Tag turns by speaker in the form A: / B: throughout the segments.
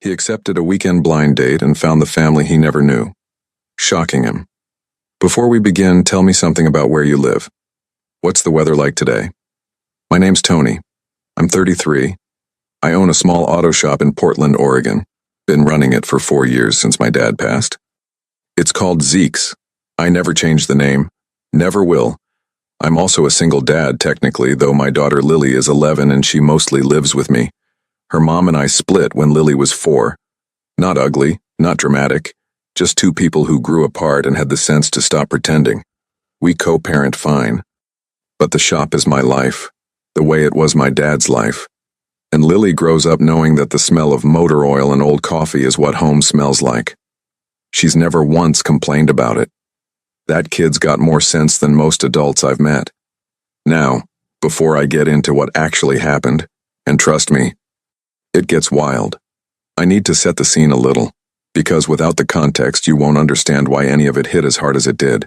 A: He accepted a weekend blind date and found the family he never knew, shocking him. Before we begin, tell me something about where you live. What's the weather like today? My name's Tony. I'm 33. I own a small auto shop in Portland, Oregon. Been running it for 4 years since my dad passed. It's called Zeke's. I never changed the name. Never will. I'm also a single dad, technically, though my daughter Lily is 11 and she mostly lives with me. Her mom and I split when Lily was 4. Not ugly, not dramatic, just two people who grew apart and had the sense to stop pretending. We co-parent fine. But the shop is my life, the way it was my dad's life. And Lily grows up knowing that the smell of motor oil and old coffee is what home smells like. She's never once complained about it. That kid's got more sense than most adults I've met. Now, before I get into what actually happened, and trust me, it gets wild, I need to set the scene a little, because without the context you won't understand why any of it hit as hard as it did.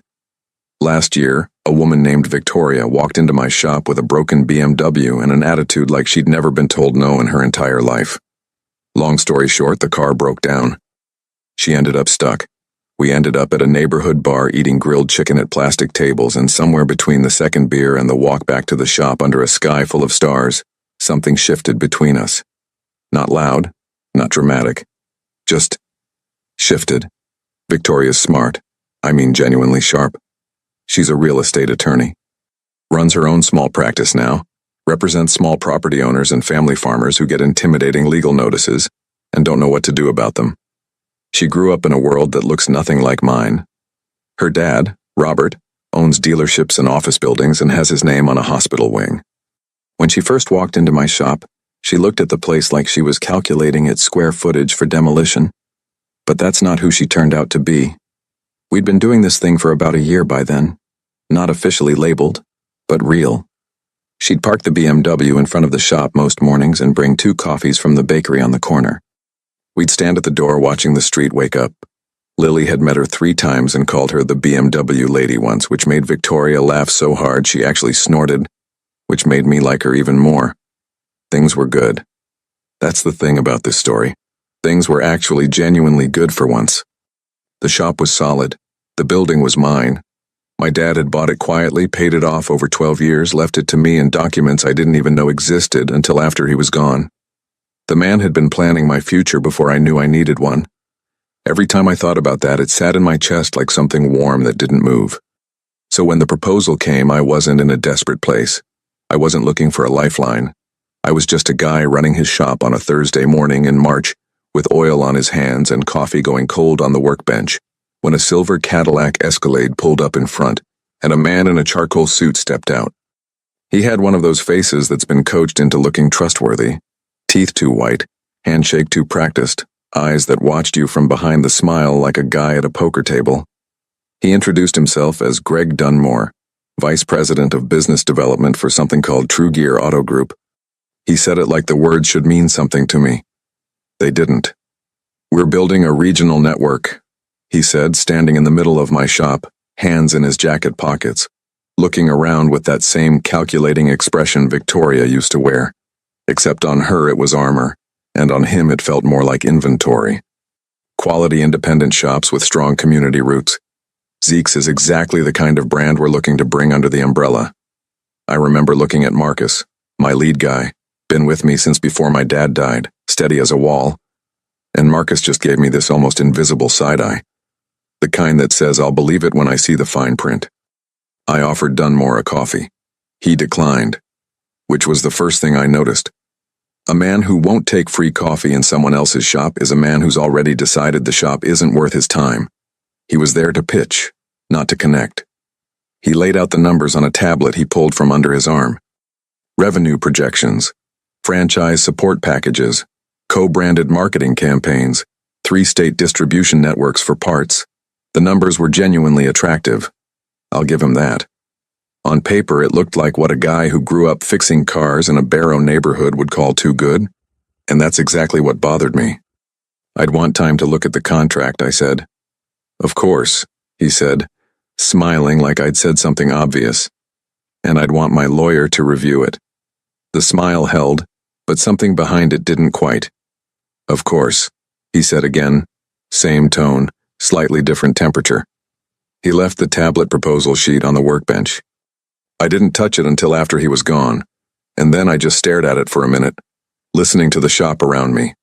A: Last year, a woman named Victoria walked into my shop with a broken BMW and an attitude like she'd never been told no in her entire life. Long story short, the car broke down. She ended up stuck. We ended up at a neighborhood bar eating grilled chicken at plastic tables, and somewhere between the second beer and the walk back to the shop under a sky full of stars, something shifted between us. Not loud, not dramatic, just shifted. Victoria's smart. I mean genuinely sharp. She's a real estate attorney. Runs her own small practice now, represents small property owners and family farmers who get intimidating legal notices and don't know what to do about them. She grew up in a world that looks nothing like mine. Her dad, Robert, owns dealerships and office buildings and has his name on a hospital wing. When she first walked into my shop, she looked at the place like she was calculating its square footage for demolition. But that's not who she turned out to be. We'd been doing this thing for about a year by then. Not officially labeled, but real. She'd park the BMW in front of the shop most mornings and bring 2 coffees from the bakery on the corner. We'd stand at the door watching the street wake up. Lily had met her 3 times and called her the BMW lady once, which made Victoria laugh so hard she actually snorted, which made me like her even more. Things were good. That's the thing about this story. Things were actually genuinely good for once. The shop was solid. The building was mine. My dad had bought it quietly, paid it off over 12 years, left it to me in documents I didn't even know existed until after he was gone. The man had been planning my future before I knew I needed one. Every time I thought about that, it sat in my chest like something warm that didn't move. So when the proposal came, I wasn't in a desperate place. I wasn't looking for a lifeline. I was just a guy running his shop on a Thursday morning in March, with oil on his hands and coffee going cold on the workbench, when a silver Cadillac Escalade pulled up in front, and a man in a charcoal suit stepped out. He had one of those faces that's been coached into looking trustworthy. Teeth too white, handshake too practiced, eyes that watched you from behind the smile like a guy at a poker table. He introduced himself as Greg Dunmore, Vice President of Business Development for something called True Gear Auto Group. He said it like the words should mean something to me. They didn't. "We're building a regional network," he said, standing in the middle of my shop, hands in his jacket pockets, looking around with that same calculating expression Victoria used to wear. Except on her it was armor, and on him it felt more like inventory. Quality independent shops with strong community roots. Zeke's is exactly the kind of brand we're looking to bring under the umbrella. I remember looking at Marcus, my lead guy, been with me since before my dad died, steady as a wall, and Marcus just gave me this almost invisible side-eye. The kind that says I'll believe it when I see the fine print. I offered Dunmore a coffee. He declined, which was the first thing I noticed. A man who won't take free coffee in someone else's shop is a man who's already decided the shop isn't worth his time. He was there to pitch, not to connect. He laid out the numbers on a tablet he pulled from under his arm. Revenue projections, franchise support packages, co-branded marketing campaigns, 3-state distribution networks for parts. The numbers were genuinely attractive. I'll give him that. On paper, it looked like what a guy who grew up fixing cars in a Barrow neighborhood would call too good, and that's exactly what bothered me. "I'd want time to look at the contract," I said. "Of course," he said, smiling like I'd said something obvious. "And I'd want my lawyer to review it." The smile held, but something behind it didn't quite. "Of course," he said again, same tone, slightly different temperature. He left the tablet proposal sheet on the workbench. I didn't touch it until after he was gone, and then I just stared at it for a minute, listening to the shop around me.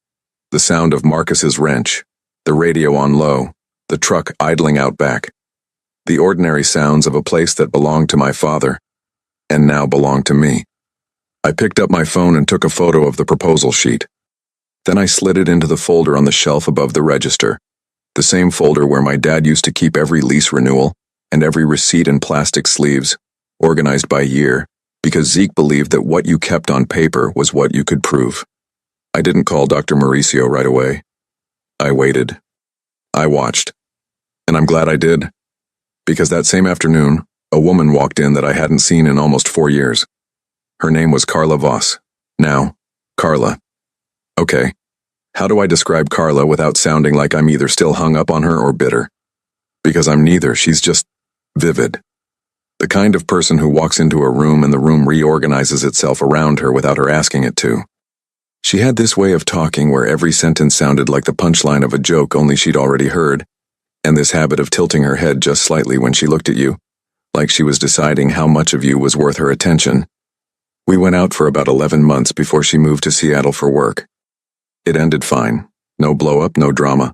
A: The sound of Marcus's wrench, the radio on low, the truck idling out back. The ordinary sounds of a place that belonged to my father, and now belonged to me. I picked up my phone and took a photo of the proposal sheet. Then I slid it into the folder on the shelf above the register, the same folder where my dad used to keep every lease renewal and every receipt in plastic sleeves, organized by year, because Zeke believed that what you kept on paper was what you could prove. I didn't call Dr. Mauricio right away. I waited. I watched. And I'm glad I did. Because that same afternoon, a woman walked in that I hadn't seen in almost 4 years. Her name was Carla Voss. Now, Carla. Okay. How do I describe Carla without sounding like I'm either still hung up on her or bitter? Because I'm neither, she's just vivid. The kind of person who walks into a room and the room reorganizes itself around her without her asking it to. She had this way of talking where every sentence sounded like the punchline of a joke only she'd already heard, and this habit of tilting her head just slightly when she looked at you, like she was deciding how much of you was worth her attention. We went out for about 11 months before she moved to Seattle for work. It ended fine. No blow-up, no drama.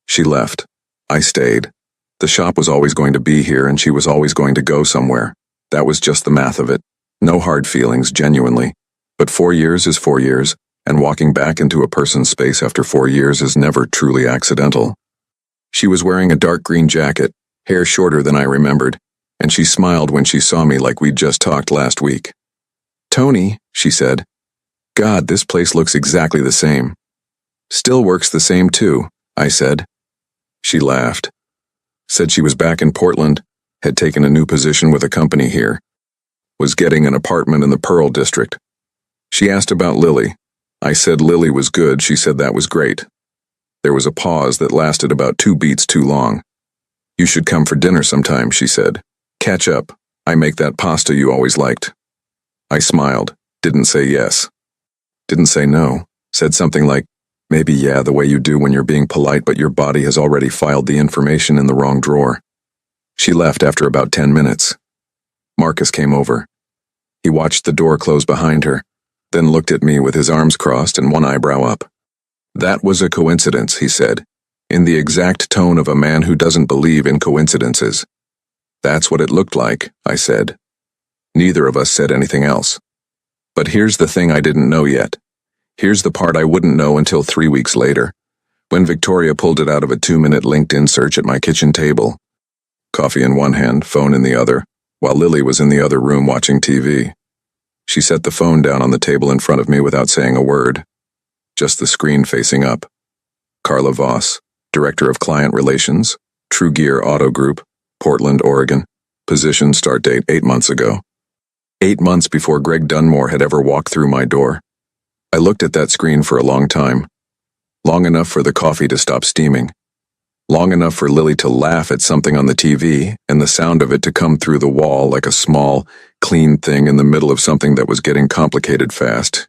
A: She left. I stayed. The shop was always going to be here and she was always going to go somewhere. That was just the math of it. No hard feelings, genuinely. But 4 years is 4 years, and walking back into a person's space after 4 years is never truly accidental. She was wearing a dark green jacket, hair shorter than I remembered, and she smiled when she saw me like we'd just talked last week. "Tony," she said. "God, this place looks exactly the same." "Still works the same too," I said. She laughed. Said she was back in Portland, had taken a new position with a company here, was getting an apartment in the Pearl District. She asked about Lily. I said Lily was good, she said that was great. There was a pause that lasted about 2 beats too long. "You should come for dinner sometime," she said. "Catch up. I make that pasta you always liked." I smiled, didn't say yes. Didn't say no, said something like, "Maybe yeah, the way you do when you're being polite but your body has already filed the information in the wrong drawer." She left after about 10 minutes. Marcus came over. He watched the door close behind her, then looked at me with his arms crossed and one eyebrow up. "That was a coincidence," he said, in the exact tone of a man who doesn't believe in coincidences. "That's what it looked like," I said. Neither of us said anything else. But here's the thing I didn't know yet. Here's the part I wouldn't know until 3 weeks later, when Victoria pulled it out of a 2-minute LinkedIn search at my kitchen table. Coffee in one hand, phone in the other, while Lily was in the other room watching TV. She set the phone down on the table in front of me without saying a word. Just the screen facing up. Carla Voss, Director of Client Relations, True Gear Auto Group, Portland, Oregon. Position start date 8 months ago. 8 months before Greg Dunmore had ever walked through my door. I looked at that screen for a long time. Long enough for the coffee to stop steaming. Long enough for Lily to laugh at something on the TV and the sound of it to come through the wall like a small, clean thing in the middle of something that was getting complicated fast.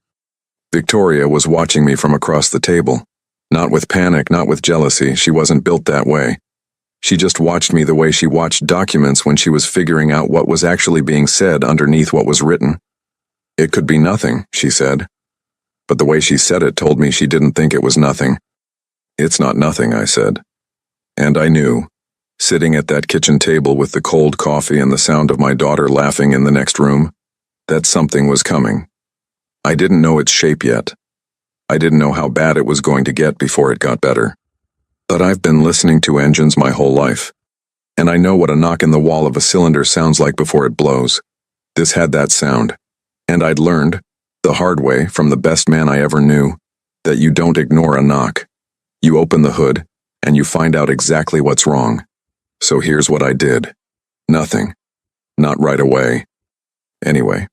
A: Victoria was watching me from across the table. Not with panic, not with jealousy, she wasn't built that way. She just watched me the way she watched documents when she was figuring out what was actually being said underneath what was written. "It could be nothing," she said. But the way she said it told me she didn't think it was nothing. "It's not nothing," I said. And I knew, sitting at that kitchen table with the cold coffee and the sound of my daughter laughing in the next room, that something was coming. I didn't know its shape yet. I didn't know how bad it was going to get before it got better. But I've been listening to engines my whole life, and I know what a knock in the wall of a cylinder sounds like before it blows. This had that sound, and I'd learned, the hard way from the best man I ever knew, that you don't ignore a knock. You open the hood, and you find out exactly what's wrong. So here's what I did. Nothing. Not right away. Anyway.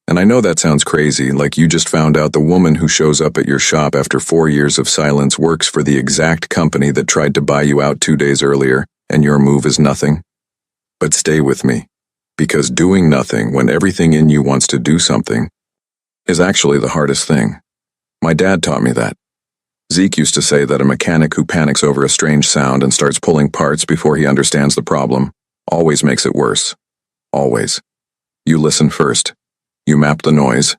A: And I know that sounds crazy, like you just found out the woman who shows up at your shop after 4 years of silence works for the exact company that tried to buy you out 2 days earlier, and your move is nothing. But stay with me, because doing nothing when everything in you wants to do something is actually the hardest thing. My dad taught me that. Zeke used to say that a mechanic who panics over a strange sound and starts pulling parts before he understands the problem always makes it worse. Always. You listen first. You map the noise.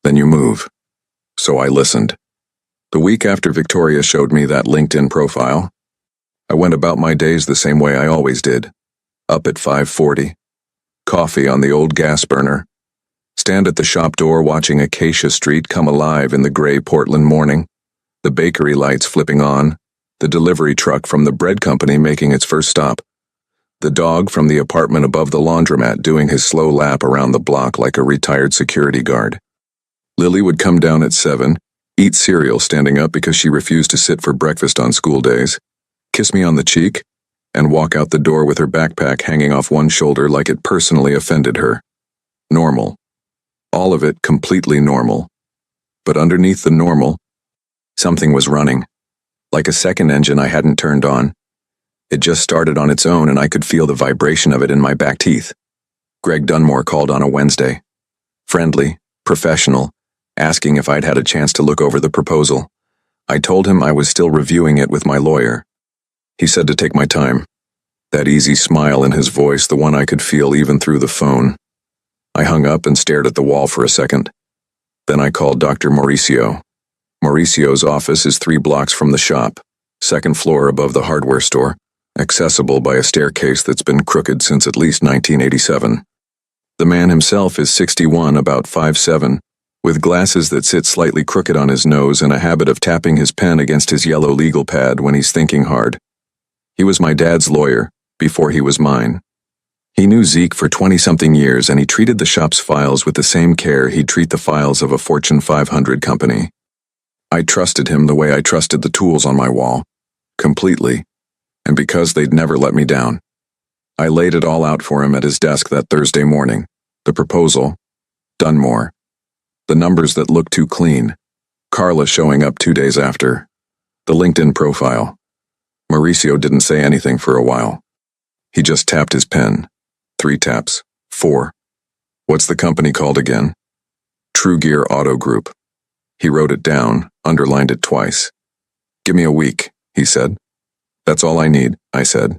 A: Then you move. So I listened. The week after Victoria showed me that LinkedIn profile, I went about my days the same way I always did. Up at 5:40. Coffee on the old gas burner. Stand at the shop door watching Acacia Street come alive in the gray Portland morning. The bakery lights flipping on. The delivery truck from the bread company making its first stop. The dog from the apartment above the laundromat doing his slow lap around the block like a retired security guard. Lily would come down at 7, eat cereal standing up because she refused to sit for breakfast on school days, kiss me on the cheek, and walk out the door with her backpack hanging off one shoulder like it personally offended her. Normal. All of it completely normal. But underneath the normal, something was running. Like a second engine I hadn't turned on. It just started on its own and I could feel the vibration of it in my back teeth. Greg Dunmore called on a Wednesday. Friendly, professional, asking if I'd had a chance to look over the proposal. I told him I was still reviewing it with my lawyer. He said to take my time. That easy smile in his voice, the one I could feel even through the phone. I hung up and stared at the wall for a second. Then I called Dr. Mauricio. Mauricio's office is 3 blocks from the shop, 2nd floor above the hardware store, accessible by a staircase that's been crooked since at least 1987. The man himself is 61, about 5'7", with glasses that sit slightly crooked on his nose and a habit of tapping his pen against his yellow legal pad when he's thinking hard. He was my dad's lawyer, before he was mine. He knew Zeke for 20-something years and he treated the shop's files with the same care he'd treat the files of a Fortune 500 company. I trusted him the way I trusted the tools on my wall. Completely. And because they'd never let me down. I laid it all out for him at his desk that Thursday morning. The proposal. Dunmore. The numbers that looked too clean. Carla showing up 2 days after. The LinkedIn profile. Mauricio didn't say anything for a while. He just tapped his pen. 3 taps. 4. What's the company called again? True Gear Auto Group. He wrote it down, underlined it twice. Give me a week, he said. That's all I need, I said.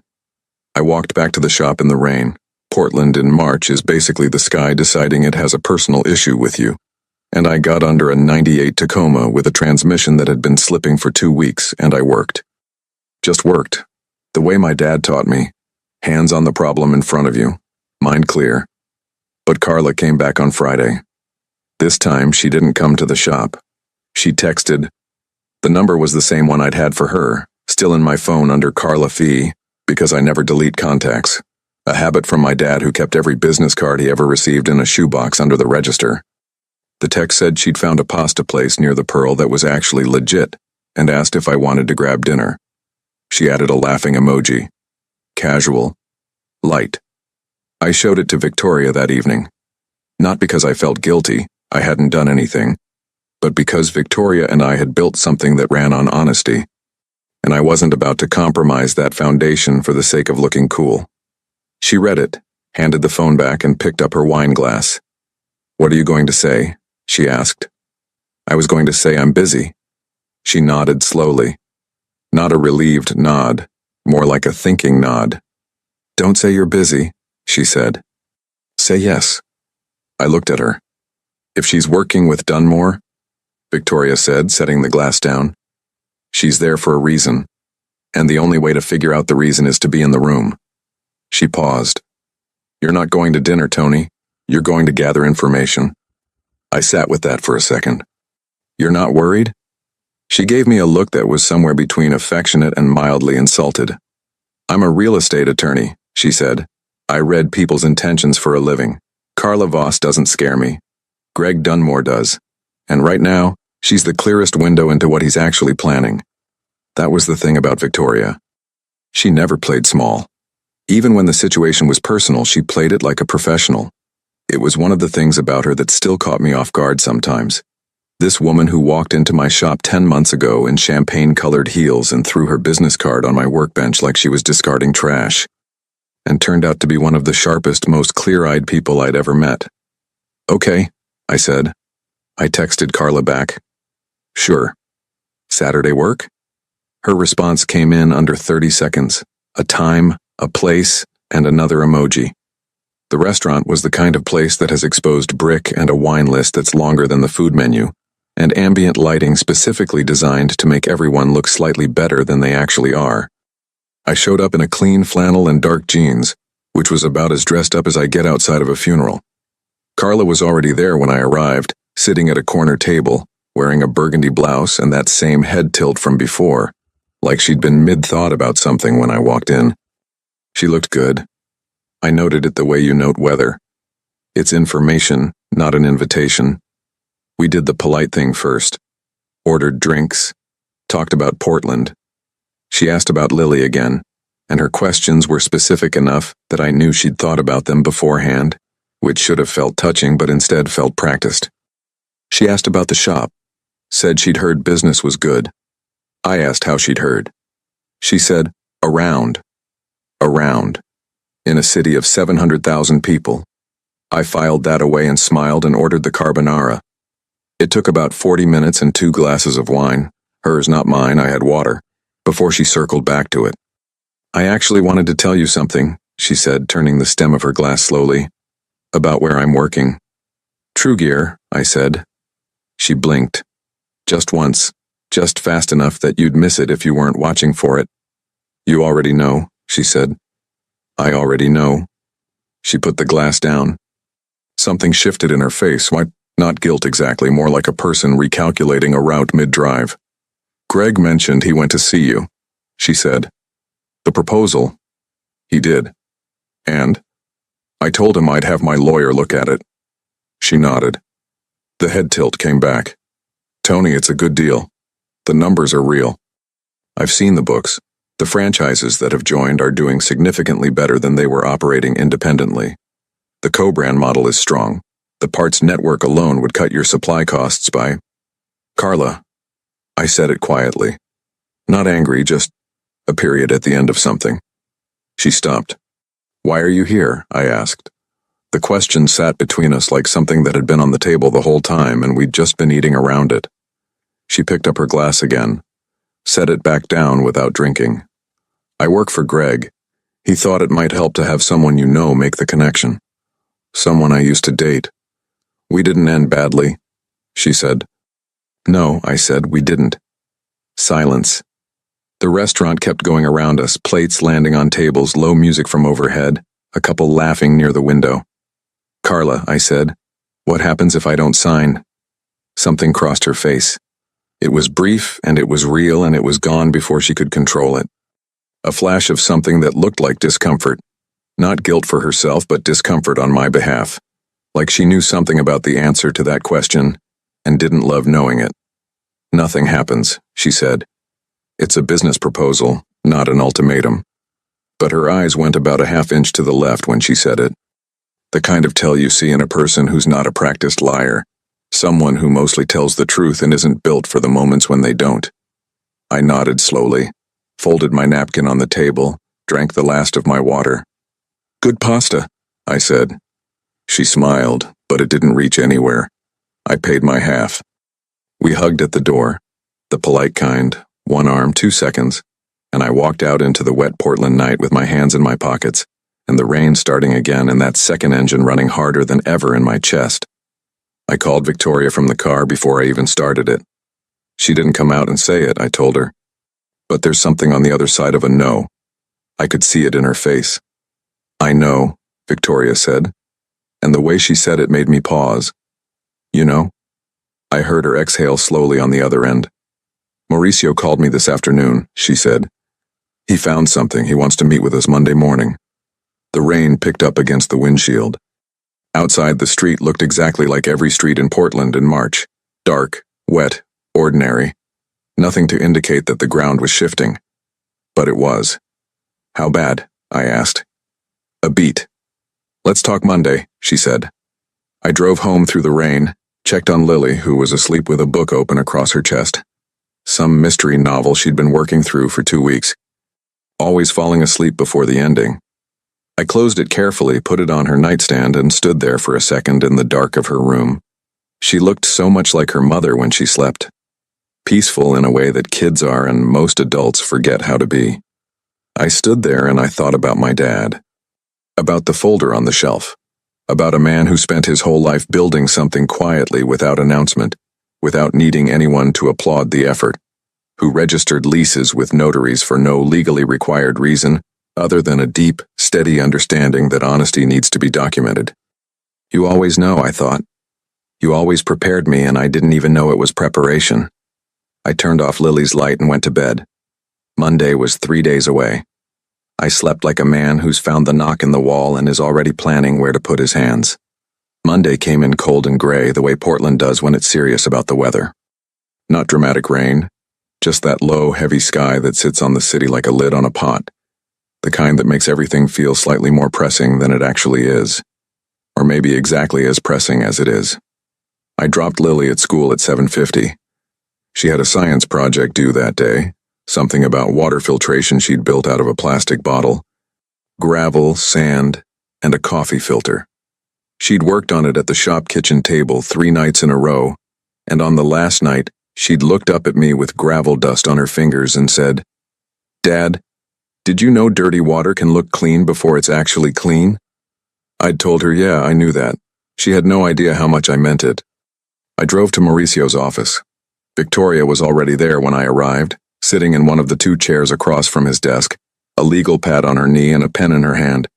A: I walked back to the shop in the rain. Portland in March is basically the sky deciding it has a personal issue with you. And I got under a 98 Tacoma with a transmission that had been slipping for 2 weeks, and I worked. Just worked. The way my dad taught me. Hands on the problem in front of you. Mind clear. But Carla came back on Friday. This time, she didn't come to the shop. She texted. The number was the same one I'd had for her, still in my phone under Carla Fee, because I never delete contacts. A habit from my dad who kept every business card he ever received in a shoebox under the register. The text said she'd found a pasta place near the Pearl that was actually legit, and asked if I wanted to grab dinner. She added a laughing emoji. Casual. Light. I showed it to Victoria that evening. Not because I felt guilty, I hadn't done anything, but because Victoria and I had built something that ran on honesty, and I wasn't about to compromise that foundation for the sake of looking cool. She read it, handed the phone back, and picked up her wine glass. What are you going to say? She asked. I was going to say I'm busy. She nodded slowly. Not a relieved nod, more like a thinking nod. Don't say you're busy, she said. Say yes. I looked at her. If she's working with Dunmore, Victoria said, setting the glass down, she's there for a reason, and the only way to figure out the reason is to be in the room. She paused. You're not going to dinner, Tony. You're going to gather information. I sat with that for a second. You're not worried? She gave me a look that was somewhere between affectionate and mildly insulted. I'm a real estate attorney, she said. I read people's intentions for a living. Carla Voss doesn't scare me. Greg Dunmore does. And right now, she's the clearest window into what he's actually planning. That was the thing about Victoria. She never played small. Even when the situation was personal, she played it like a professional. It was one of the things about her that still caught me off guard sometimes. This woman who walked into my shop 10 months ago in champagne-colored heels and threw her business card on my workbench like she was discarding trash, and turned out to be one of the sharpest, most clear-eyed people I'd ever met. Okay, I said. I texted Carla back. Sure. Saturday work? Her response came in under 30 seconds. A time, a place, and another emoji. The restaurant was the kind of place that has exposed brick and a wine list that's longer than the food menu, and ambient lighting specifically designed to make everyone look slightly better than they actually are. I showed up in a clean flannel and dark jeans, which was about as dressed up as I get outside of a funeral. Carla was already there when I arrived, sitting at a corner table, wearing a burgundy blouse and that same head tilt from before, like she'd been mid-thought about something when I walked in. She looked good. I noted it the way you note weather. It's information, not an invitation. We did the polite thing first. Ordered drinks. Talked about Portland. She asked about Lily again, and her questions were specific enough that I knew she'd thought about them beforehand, which should have felt touching but instead felt practiced. She asked about the shop. Said she'd heard business was good. I asked how she'd heard. She said, around. In a city of 700,000 people. I filed that away and smiled and ordered the carbonara. It took about 40 minutes and 2 glasses of wine, hers not mine, I had water, before she circled back to it. I actually wanted to tell you something, she said, turning the stem of her glass slowly, about where I'm working. True Gear, I said. She blinked. Just once, just fast enough that you'd miss it if you weren't watching for it. You already know, she said. I already know. She put the glass down. Something shifted in her face, not guilt exactly, more like a person recalculating a route mid-drive. Greg mentioned he went to see you, she said. The proposal? He did. And? I told him I'd have my lawyer look at it. She nodded. The head tilt came back. Tony, it's a good deal. The numbers are real. I've seen the books. The franchises that have joined are doing significantly better than they were operating independently. The co-brand model is strong. The parts network alone would cut your supply costs by... Carla. I said it quietly. Not angry, just a period at the end of something. She stopped. Why are you here? I asked. The question sat between us like something that had been on the table the whole time and we'd just been eating around it. She picked up her glass again, set it back down without drinking. I work for Greg. He thought it might help to have someone you know make the connection. Someone I used to date. We didn't end badly, she said. No, I said, we didn't. Silence. The restaurant kept going around us, plates landing on tables, low music from overhead, a couple laughing near the window. Carla, I said, what happens if I don't sign? Something crossed her face. It was brief, and it was real, and it was gone before she could control it. A flash of something that looked like discomfort. Not guilt for herself, but discomfort on my behalf. Like she knew something about the answer to that question, and didn't love knowing it. Nothing happens, she said. It's a business proposal, not an ultimatum. But her eyes went about a half-inch to the left when she said it. The kind of tell you see in a person who's not a practiced liar. Someone who mostly tells the truth and isn't built for the moments when they don't. I nodded slowly. Folded my napkin on the table, drank the last of my water. Good pasta, I said. She smiled, but it didn't reach anywhere. I paid my half. We hugged at the door, the polite kind, 1 arm, 2 seconds, and I walked out into the wet Portland night with my hands in my pockets, and the rain starting again and that second engine running harder than ever in my chest. I called Victoria from the car before I even started it. She didn't come out and say it, I told her. But there's something on the other side of a no. I could see it in her face. I know, Victoria said, and the way she said it made me pause. You know? I heard her exhale slowly on the other end. Mauricio called me this afternoon, she said. He found something. He wants to meet with us Monday morning. The rain picked up against the windshield. Outside, the street looked exactly like every street in Portland in March. Dark, wet, ordinary. Nothing to indicate that the ground was shifting. But it was. How bad? I asked. A beat. Let's talk Monday, she said. I drove home through the rain, checked on Lily, who was asleep with a book open across her chest. Some mystery novel she'd been working through for 2 weeks. Always falling asleep before the ending. I closed it carefully, put it on her nightstand, and stood there for a second in the dark of her room. She looked so much like her mother when she slept. peaceful in a way that kids are and most adults forget how to be. I stood there and I thought about my dad, about the folder on the shelf, about a man who spent his whole life building something quietly without announcement, without needing anyone to applaud the effort, who registered leases with notaries for no legally required reason other than a deep, steady understanding that honesty needs to be documented. You always know, I thought. You always prepared me and I didn't even know it was preparation. I turned off Lily's light and went to bed. Monday was 3 days away. I slept like a man who's found the knock in the wall and is already planning where to put his hands. Monday came in cold and gray the way Portland does when it's serious about the weather. Not dramatic rain, just that low, heavy sky that sits on the city like a lid on a pot, the kind that makes everything feel slightly more pressing than it actually is, or maybe exactly as pressing as it is. I dropped Lily at school at 7:50. She had a science project due that day, something about water filtration she'd built out of a plastic bottle, gravel, sand, and a coffee filter. She'd worked on it at the shop kitchen table 3 nights in a row, and on the last night, she'd looked up at me with gravel dust on her fingers and said, "Dad, did you know dirty water can look clean before it's actually clean?" I'd told her, yeah, I knew that. She had no idea how much I meant it. I drove to Mauricio's office. Victoria was already there when I arrived, sitting in one of the 2 chairs across from his desk, a legal pad on her knee and a pen in her hand.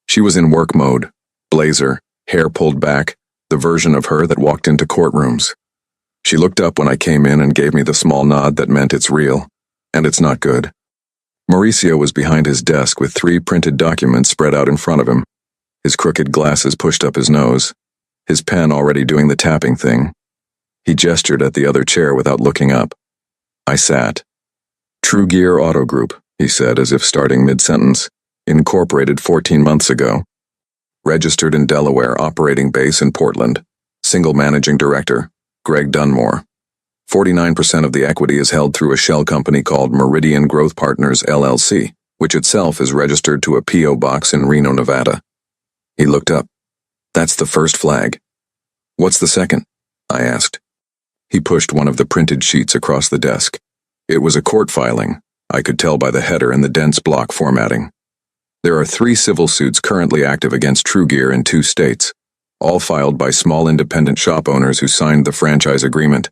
A: She was in work mode, blazer, hair pulled back, the version of her that walked into courtrooms. She looked up when I came in and gave me the small nod that meant it's real, and it's not good. Mauricio was behind his desk with 3 printed documents spread out in front of him, his crooked glasses pushed up his nose, his pen already doing the tapping thing. He gestured at the other chair without looking up. I sat. True Gear Auto Group, he said as if starting mid-sentence, incorporated 14 months ago. Registered in Delaware, operating base in Portland. Single managing director, Greg Dunmore. 49% of the equity is held through a shell company called Meridian Growth Partners, LLC, which itself is registered to a P.O. box in Reno, Nevada. He looked up. That's the first flag. What's the second? I asked. He pushed one of the printed sheets across the desk. It was a court filing. I could tell by the header and the dense block formatting. There are 3 civil suits currently active against True Gear in 2 states, all filed by small independent shop owners who signed the franchise agreement.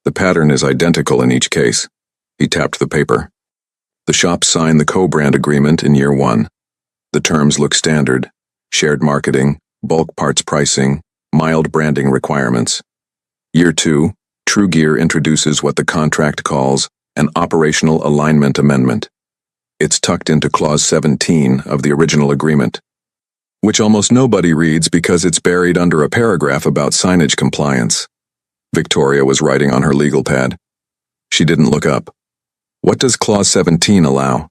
A: The pattern is identical in each case. He tapped the paper. The shops signed the co-brand agreement in year 1. The terms look standard: shared marketing, bulk parts pricing, mild branding requirements. Year 2, True Gear introduces what the contract calls an operational alignment amendment. It's tucked into Clause 17 of the original agreement, which almost nobody reads because it's buried under a paragraph about signage compliance. Victoria was writing on her legal pad. She didn't look up. What does Clause 17 allow?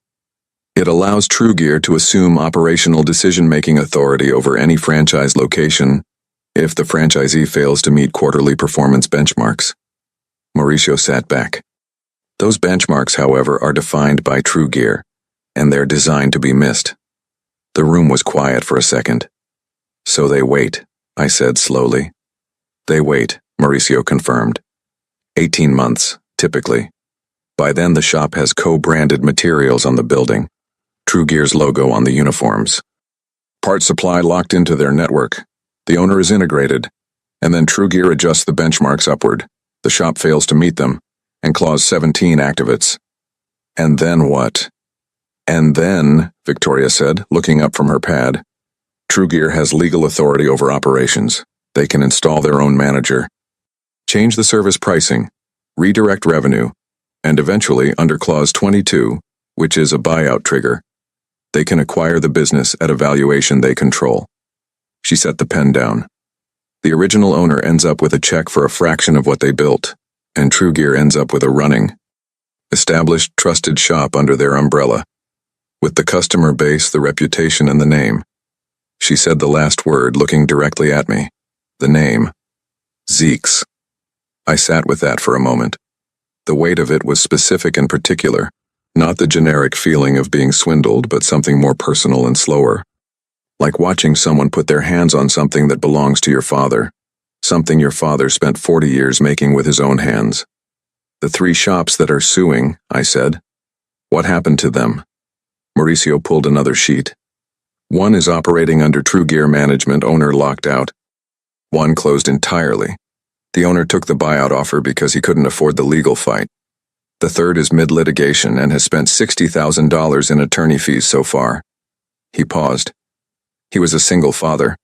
A: It allows True Gear to assume operational decision-making authority over any franchise location if the franchisee fails to meet quarterly performance benchmarks. Mauricio sat back. Those benchmarks, however, are defined by True Gear, and they're designed to be missed. The room was quiet for a second. So they wait, I said slowly. They wait, Mauricio confirmed. 18 months, typically. By then the shop has co-branded materials on the building, True Gear's logo on the uniforms. Part supply locked into their network. The owner is integrated, and then True Gear adjusts the benchmarks upward. The shop fails to meet them, and Clause 17 activates. And then what? And then, Victoria said, looking up from her pad, True Gear has legal authority over operations. They can install their own manager, change the service pricing, redirect revenue, and eventually, under Clause 22, which is a buyout trigger, they can acquire the business at a valuation they control. She set the pen down. The original owner ends up with a check for a fraction of what they built, and True Gear ends up with a running, established, trusted shop under their umbrella, with the customer base, the reputation, and the name. She said the last word, looking directly at me. The name. Zeke's. I sat with that for a moment. The weight of it was specific and particular, not the generic feeling of being swindled, but something more personal and slower. Like watching someone put their hands on something that belongs to your father, something your father spent 40 years making with his own hands. The 3 shops that are suing, I said. What happened to them? Mauricio pulled another sheet. One is operating under True Gear management, owner locked out. One closed entirely. The owner took the buyout offer because he couldn't afford the legal fight. The third is mid-litigation and has spent $60,000 in attorney fees so far. He paused. He was a single father.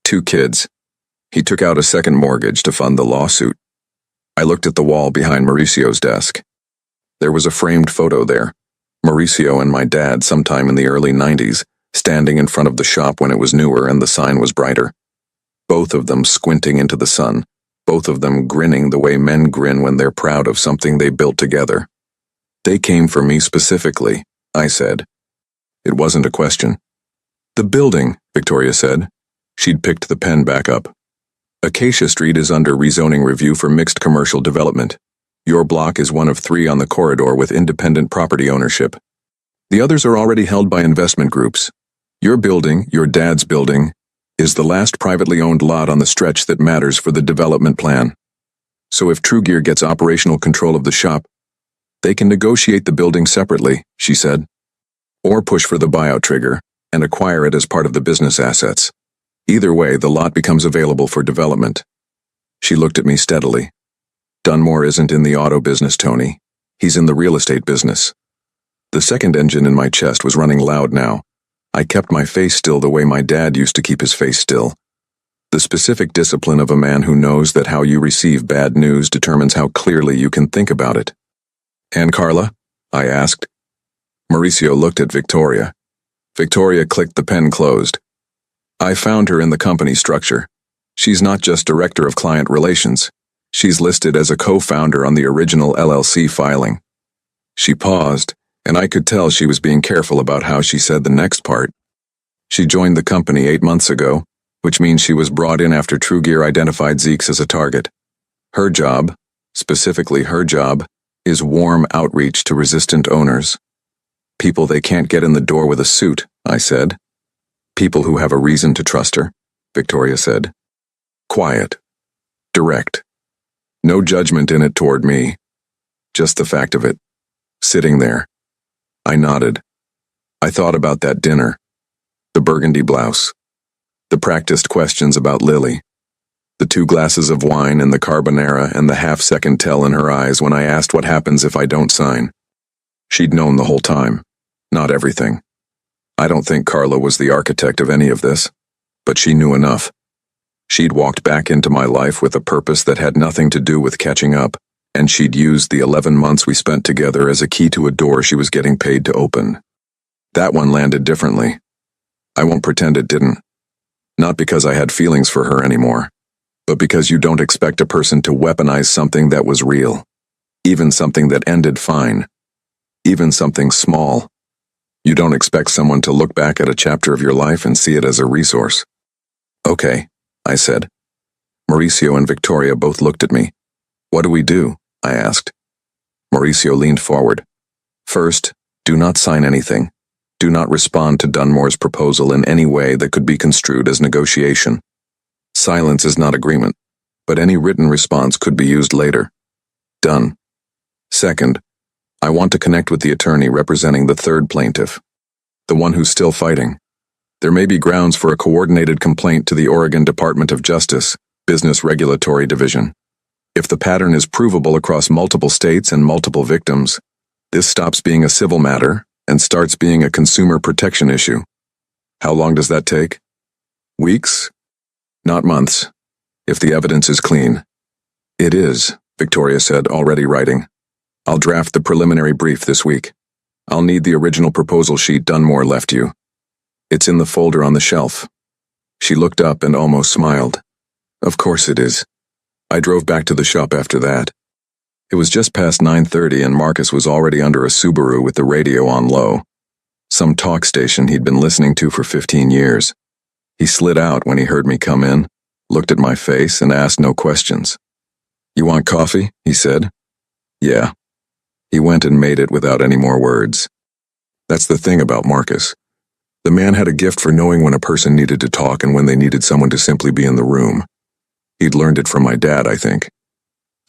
A: 2 kids. He took out a second mortgage to fund the lawsuit. I looked at the wall behind Mauricio's desk. There was a framed photo there. Mauricio and my dad sometime in the early 90s, standing in front of the shop when it was newer and the sign was brighter. Both of them squinting into the sun. Both of them grinning the way men grin when they're proud of something they built together. They came for me specifically, I said. It wasn't a question. The building, Victoria said. She'd picked the pen back up. Acacia Street is under rezoning review for mixed commercial development. Your block is one of 3 on the corridor with independent property ownership. The others are already held by investment groups. Your building, your dad's building, is the last privately owned lot on the stretch that matters for the development plan. So if True Gear gets operational control of the shop, they can negotiate the building separately, she said. Or push for the buyout trigger and acquire it as part of the business assets. Either way, the lot becomes available for development. She looked at me steadily. Dunmore isn't in the auto business, Tony. He's in the real estate business. The second engine in my chest was running loud now. I kept my face still the way my dad used to keep his face still. The specific discipline of a man who knows that how you receive bad news determines how clearly you can think about it. And Carla? I asked. Mauricio looked at Victoria. Victoria clicked the pen closed. I found her in the company structure. She's not just director of client relations. She's listed as a co-founder on the original LLC filing. She paused, and I could tell she was being careful about how she said the next part. She joined the company 8 months ago, which means she was brought in after True Gear identified Zeke's as a target. Her job, specifically her job, is warm outreach to resistant owners. People they can't get in the door with a suit, I said. People who have a reason to trust her, Victoria said. Quiet. Direct. No judgment in it toward me. Just the fact of it. Sitting there. I nodded. I thought about that dinner. The burgundy blouse. The practiced questions about Lily. The 2 glasses of wine and the carbonara and the half-second tell in her eyes when I asked what happens if I don't sign. She'd known the whole time. Not everything. I don't think Carla was the architect of any of this, but she knew enough. She'd walked back into my life with a purpose that had nothing to do with catching up, and she'd used the 11 months we spent together as a key to a door she was getting paid to open. That one landed differently. I won't pretend it didn't. Not because I had feelings for her anymore, but because you don't expect a person to weaponize something that was real, even something that ended fine, even something small. You don't expect someone to look back at a chapter of your life and see it as a resource. Okay, I said. Mauricio and Victoria both looked at me. What do we do? I asked. Mauricio leaned forward. First, do not sign anything. Do not respond to Dunmore's proposal in any way that could be construed as negotiation. Silence is not agreement, but any written response could be used later. Done. Second, I want to connect with the attorney representing the third plaintiff, the one who's still fighting. There may be grounds for a coordinated complaint to the Oregon Department of Justice, Business Regulatory Division. If the pattern is provable across multiple states and multiple victims, this stops being a civil matter and starts being a consumer protection issue. How long does that take? Weeks? Not months, if the evidence is clean. It is, Victoria said, already writing. I'll draft the preliminary brief this week. I'll need the original proposal sheet Dunmore left you. It's in the folder on the shelf. She looked up and almost smiled. Of course it is. I drove back to the shop after that. It was just past 9:30 and Marcus was already under a Subaru with the radio on low. Some talk station he'd been listening to for 15 years. He slid out when he heard me come in, looked at my face, and asked no questions. You want coffee? He said. Yeah. He went and made it without any more words. That's the thing about Marcus. The man had a gift for knowing when a person needed to talk and when they needed someone to simply be in the room. He'd learned it from my dad, I think.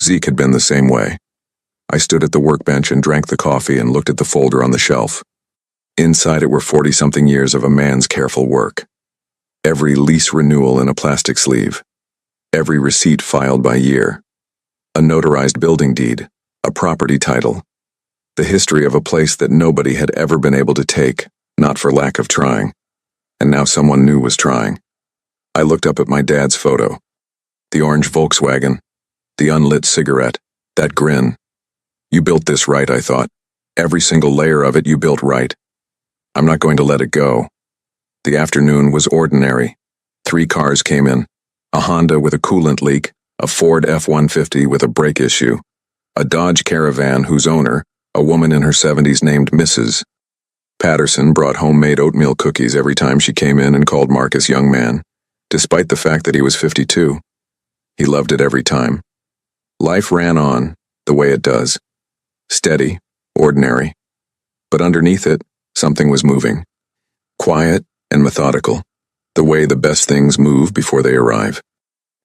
A: Zeke had been the same way. I stood at the workbench and drank the coffee and looked at the folder on the shelf. Inside it were 40-something years of a man's careful work. Every lease renewal in a plastic sleeve. Every receipt filed by year. A notarized building deed. A property title. The history of a place that nobody had ever been able to take, not for lack of trying. And now someone new was trying. I looked up at my dad's photo. The orange Volkswagen. The unlit cigarette. That grin. You built this right, I thought. Every single layer of it you built right. I'm not going to let it go. The afternoon was ordinary. 3 cars came in. A Honda with a coolant leak, a Ford F-150 with a brake issue, a Dodge Caravan whose owner, a woman in her 70s named Mrs. Patterson, brought homemade oatmeal cookies every time she came in and called Marcus young man, despite the fact that he was 52. He loved it every time. Life ran on, the way it does. Steady, ordinary. But underneath it, something was moving. Quiet and methodical, the way the best things move before they arrive.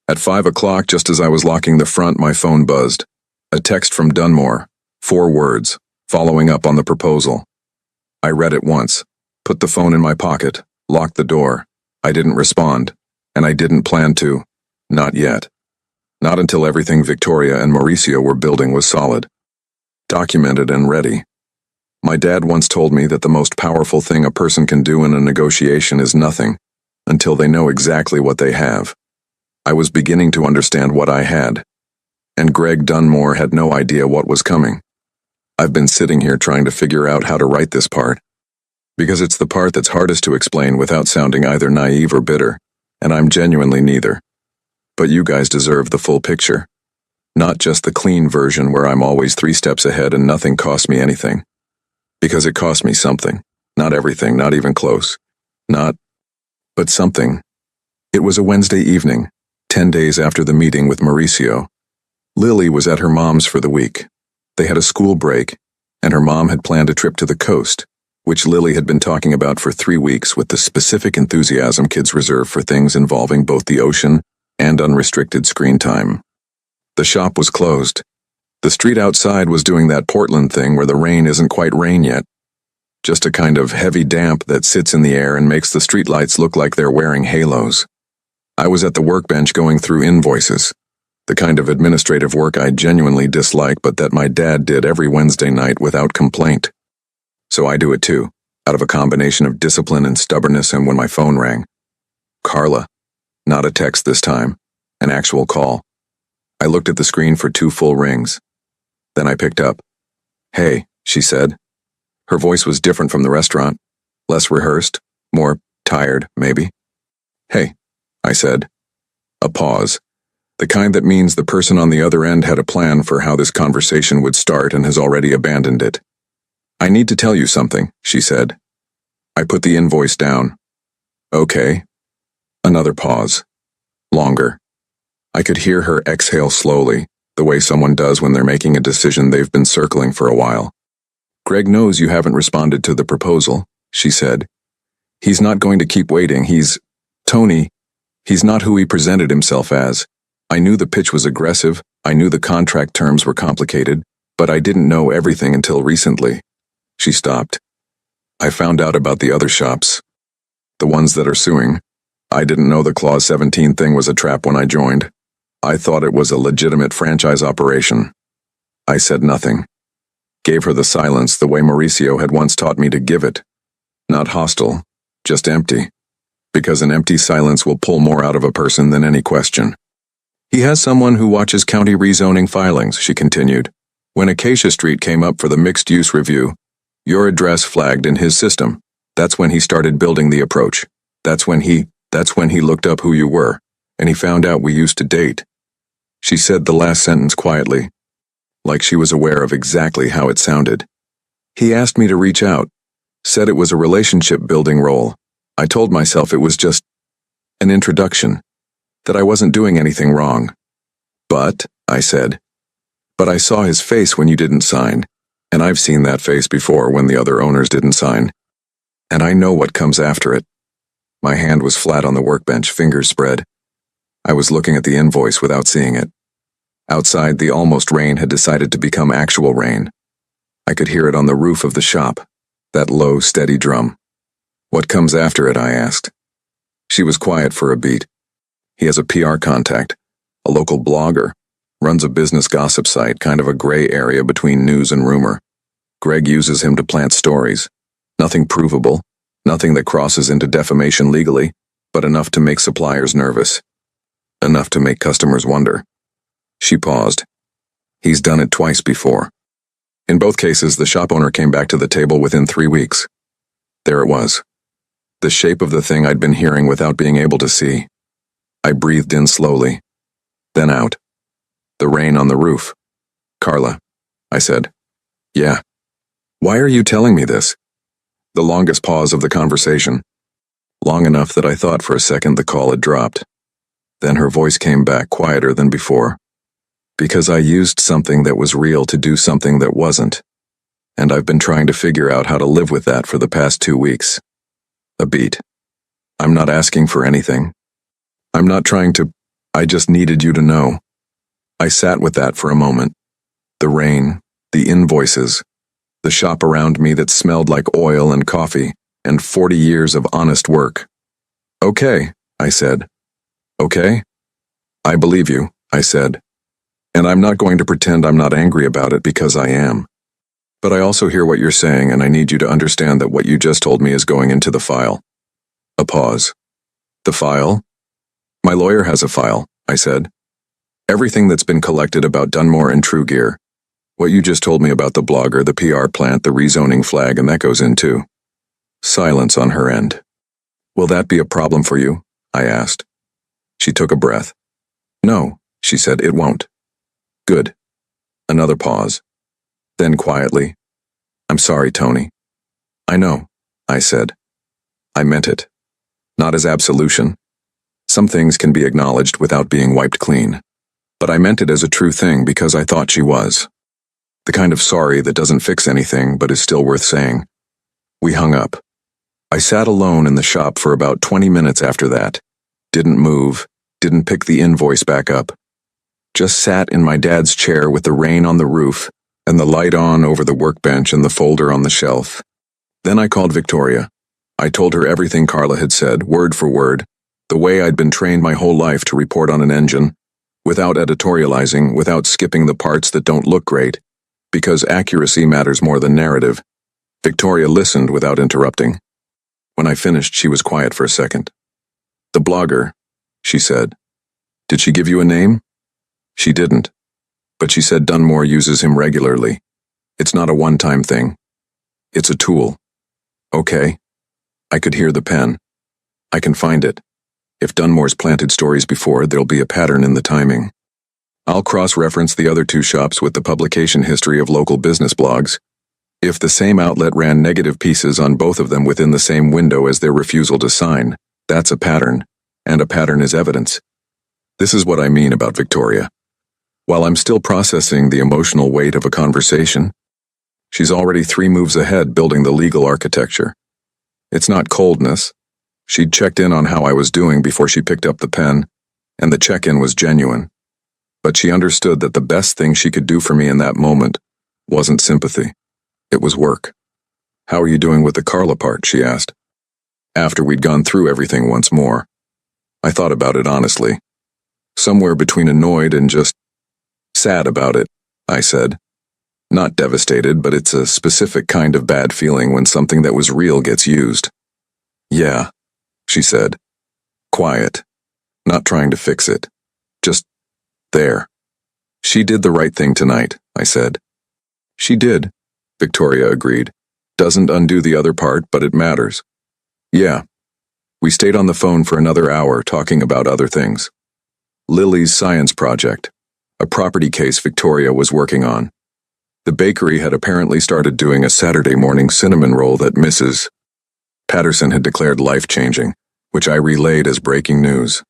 A: At 5 o'clock, just as I was locking the front, my phone buzzed. A text from Dunmore, 4 words, following up on the proposal. I read it once, put the phone in my pocket, locked the door. I didn't respond, and I didn't plan to. Not yet. Not until everything Victoria and Mauricio were building was solid, documented and ready. My dad once told me that the most powerful thing a person can do in a negotiation is nothing, until they know exactly what they have. I was beginning to understand what I had, and Greg Dunmore had no idea what was coming. I've been sitting here trying to figure out how to write this part, because it's the part that's hardest to explain without sounding either naive or bitter, and I'm genuinely neither. But you guys deserve the full picture. Not just the clean version where I'm always 3 steps ahead and nothing costs me anything. Because it cost me something. Not everything, not even close. But something. It was a Wednesday evening, 10 days after the meeting with Mauricio. Lily was at her mom's for the week. They had a school break, and her mom had planned a trip to the coast, which Lily had been talking about for 3 weeks with the specific enthusiasm kids reserve for things involving both the ocean and unrestricted screen time. The shop was closed. The street outside was doing that Portland thing where the rain isn't quite rain yet. Just a kind of heavy damp that sits in the air and makes the streetlights look like they're wearing halos. I was at the workbench going through invoices, the kind of administrative work I genuinely dislike but that my dad did every Wednesday night without complaint. So I do it too, out of a combination of discipline and stubbornness, and when my phone rang. Carla. Not a text this time, an actual call. I looked at the screen for 2 full rings. Then I picked up. "Hey," she said. Her voice was different from the restaurant, less rehearsed, more tired, maybe. "Hey," I said. A pause, the kind that means the person on the other end had a plan for how this conversation would start and has already abandoned it. "I need to tell you something," she said. I put the invoice down. "Okay." Another pause. Longer. I could hear her exhale slowly, the way someone does when they're making a decision they've been circling for a while. "Greg knows you haven't responded to the proposal," she said. "He's not going to keep waiting. Tony, he's not who he presented himself as. I knew the pitch was aggressive, I knew the contract terms were complicated, but I didn't know everything until recently." She stopped. "I found out about the other shops. The ones that are suing. I didn't know the Clause 17 thing was a trap when I joined. I thought it was a legitimate franchise operation." I said nothing. Gave her the silence the way Mauricio had once taught me to give it. Not hostile, just empty. Because an empty silence will pull more out of a person than any question. "He has someone who watches county rezoning filings," she continued. "When Acacia Street came up for the mixed-use review, your address flagged in his system. That's when he started building the approach. That's when he looked up who you were, and he found out we used to date." She said the last sentence quietly, like she was aware of exactly how it sounded. "He asked me to reach out, said it was a relationship-building role. I told myself it was just an introduction, that I wasn't doing anything wrong. But," I said, "but I saw his face when you didn't sign, and I've seen that face before when the other owners didn't sign. And I know what comes after it." My hand was flat on the workbench, fingers spread. I was looking at the invoice without seeing it. Outside, the almost rain had decided to become actual rain. I could hear it on the roof of the shop, that low, steady drum. "What comes after it?" I asked. She was quiet for a beat. "He has a PR contact, a local blogger, runs a business gossip site, kind of a gray area between news and rumor. Greg uses him to plant stories. Nothing provable, nothing that crosses into defamation legally, but enough to make suppliers nervous. Enough to make customers wonder." She paused. "He's done it twice before. In both cases, the shop owner came back to the table within 3 weeks. There it was. The shape of the thing I'd been hearing without being able to see. I breathed in slowly, then out. "The rain on the roof." "Carla," I said. "Yeah." "Why are you telling me this?" The longest pause of the conversation. Long enough that I thought for a second the call had dropped. Then her voice came back quieter than before. "Because I used something that was real to do something that wasn't. And I've been trying to figure out how to live with that for the past 2 weeks. A beat. I'm not asking for anything. I'm not trying to. I just needed you to know." I sat with that for a moment. The rain, the invoices, the shop around me that smelled like oil and coffee, and 40 years of honest work. "Okay," I said. "Okay? I believe you," I said. "And I'm not going to pretend I'm not angry about it, because I am. But I also hear what you're saying, and I need you to understand that what you just told me is going into the file." A pause. "The file?" "My lawyer has a file," I said. "Everything that's been collected about Dunmore and True Gear. What you just told me about the blogger, the PR plant, the rezoning flag, and that goes in too." Silence on her end. "Will that be a problem for you?" I asked. She took a breath. "No," she said, "it won't." "Good." Another pause. Then quietly, "I'm sorry, Tony." "I know," I said. I meant it. Not as absolution. Some things can be acknowledged without being wiped clean. But I meant it as a true thing because I thought she was. The kind of sorry that doesn't fix anything but is still worth saying. We hung up. I sat alone in the shop for about 20 minutes after that. Didn't move, didn't pick the invoice back up. Just sat in my dad's chair with the rain on the roof and the light on over the workbench and the folder on the shelf. Then I called Victoria. I told her everything Carla had said, word for word, the way I'd been trained my whole life to report on an engine, without editorializing, without skipping the parts that don't look great, because accuracy matters more than narrative. Victoria listened without interrupting. When I finished, she was quiet for a second. "The blogger," she said. "Did she give you a name?" She didn't. But she said Dunmore uses him regularly. It's not a one-time thing. It's a tool. Okay. I could hear the pen. I can find it. If Dunmore's planted stories before, there'll be a pattern in the timing. I'll cross-reference the other 2 shops with the publication history of local business blogs. If the same outlet ran negative pieces on both of them within the same window as their refusal to sign, that's a pattern, and a pattern is evidence. This is what I mean about Victoria. While I'm still processing the emotional weight of a conversation, she's already 3 moves ahead building the legal architecture. It's not coldness. She'd checked in on how I was doing before she picked up the pen, and the check-in was genuine. But she understood that the best thing she could do for me in that moment wasn't sympathy. It was work. "How are you doing with the Carla part?" she asked. After we'd gone through everything once more. I thought about it honestly. Somewhere between annoyed and just sad about it, I said. Not devastated, but it's a specific kind of bad feeling when something that was real gets used. "Yeah," she said. Quiet. Not trying to fix it. Just there. "She did the right thing tonight," I said. "She did," Victoria agreed. "Doesn't undo the other part, but it matters." "Yeah." We stayed on the phone for another hour talking about other things. Lily's science project, a property case Victoria was working on. The bakery had apparently started doing a Saturday morning cinnamon roll that Mrs. Patterson had declared life-changing, which I relayed as breaking news.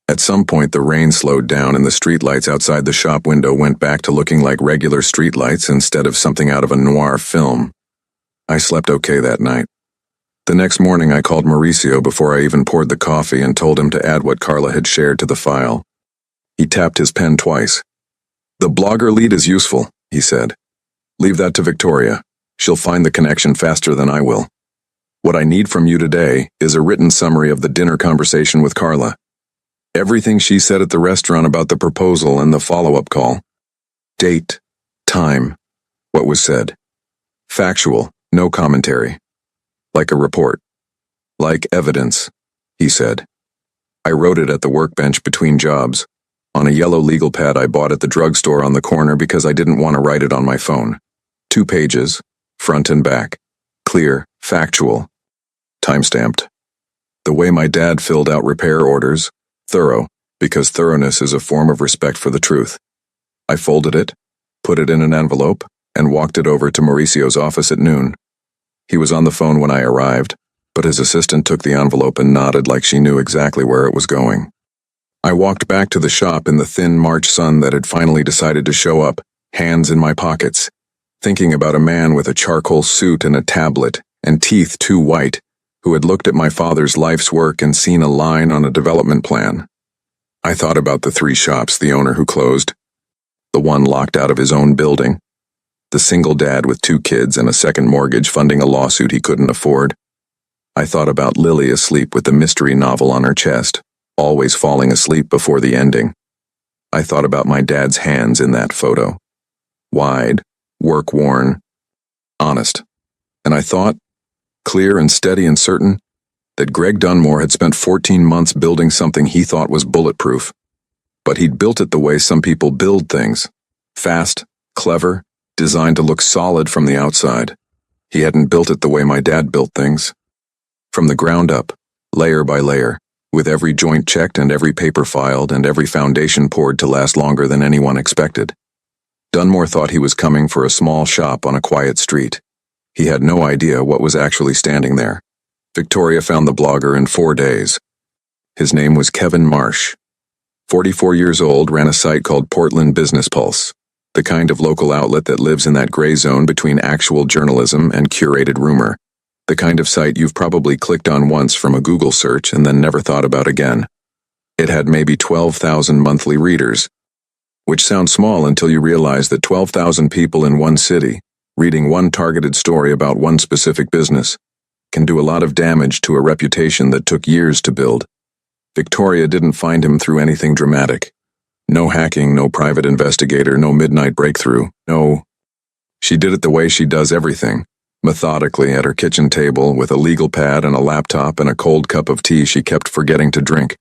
A: At some point the rain slowed down and the streetlights outside the shop window went back to looking like regular streetlights instead of something out of a noir film. I slept okay that night. The next morning I called Mauricio before I even poured the coffee and told him to add what Carla had shared to the file. He tapped his pen twice. The blogger lead is useful, he said. Leave that to Victoria. She'll find the connection faster than I will. What I need from you today is a written summary of the dinner conversation with Carla. Everything she said at the restaurant about the proposal and the follow-up call. Date, time, what was said. Factual, no commentary. Like a report. Like evidence, he said. I wrote it at the workbench between jobs, on a yellow legal pad I bought at the drugstore on the corner because I didn't want to write it on my phone. 2 pages, front and back. Clear, factual. Time-stamped. The way my dad filled out repair orders, thorough, because thoroughness is a form of respect for the truth. I folded it, put it in an envelope, and walked it over to Mauricio's office at noon. He was on the phone when I arrived, but his assistant took the envelope and nodded like she knew exactly where it was going. I walked back to the shop in the thin March sun that had finally decided to show up, hands in my pockets, thinking about a man with a charcoal suit and a tablet, and teeth too white, who had looked at my father's life's work and seen a line on a development plan. I thought about the 3 shops the owner who closed, the one locked out of his own building, the single dad with 2 kids and a second mortgage funding a lawsuit he couldn't afford. I thought about Lily asleep with the mystery novel on her chest, always falling asleep before the ending. I thought about my dad's hands in that photo. Wide, work-worn, honest. And I thought, clear and steady and certain, that Greg Dunmore had spent 14 months building something he thought was bulletproof. But he'd built it the way some people build things. Fast, clever, designed to look solid from the outside. He hadn't built it the way my dad built things. From the ground up, layer by layer, with every joint checked and every paper filed and every foundation poured to last longer than anyone expected. Dunmore thought he was coming for a small shop on a quiet street. He had no idea what was actually standing there. Victoria found the blogger in 4 days. His name was Kevin Marsh. 44 years old, ran a site called Portland Business Pulse, the kind of local outlet that lives in that gray zone between actual journalism and curated rumor, the kind of site you've probably clicked on once from a Google search and then never thought about again. It had maybe 12,000 monthly readers, which sounds small until you realize that 12,000 people in one city, reading one targeted story about one specific business, can do a lot of damage to a reputation that took years to build. Victoria didn't find him through anything dramatic. No hacking, no private investigator, no midnight breakthrough, no. She did it the way she does everything, methodically at her kitchen table with a legal pad and a laptop and a cold cup of tea she kept forgetting to drink.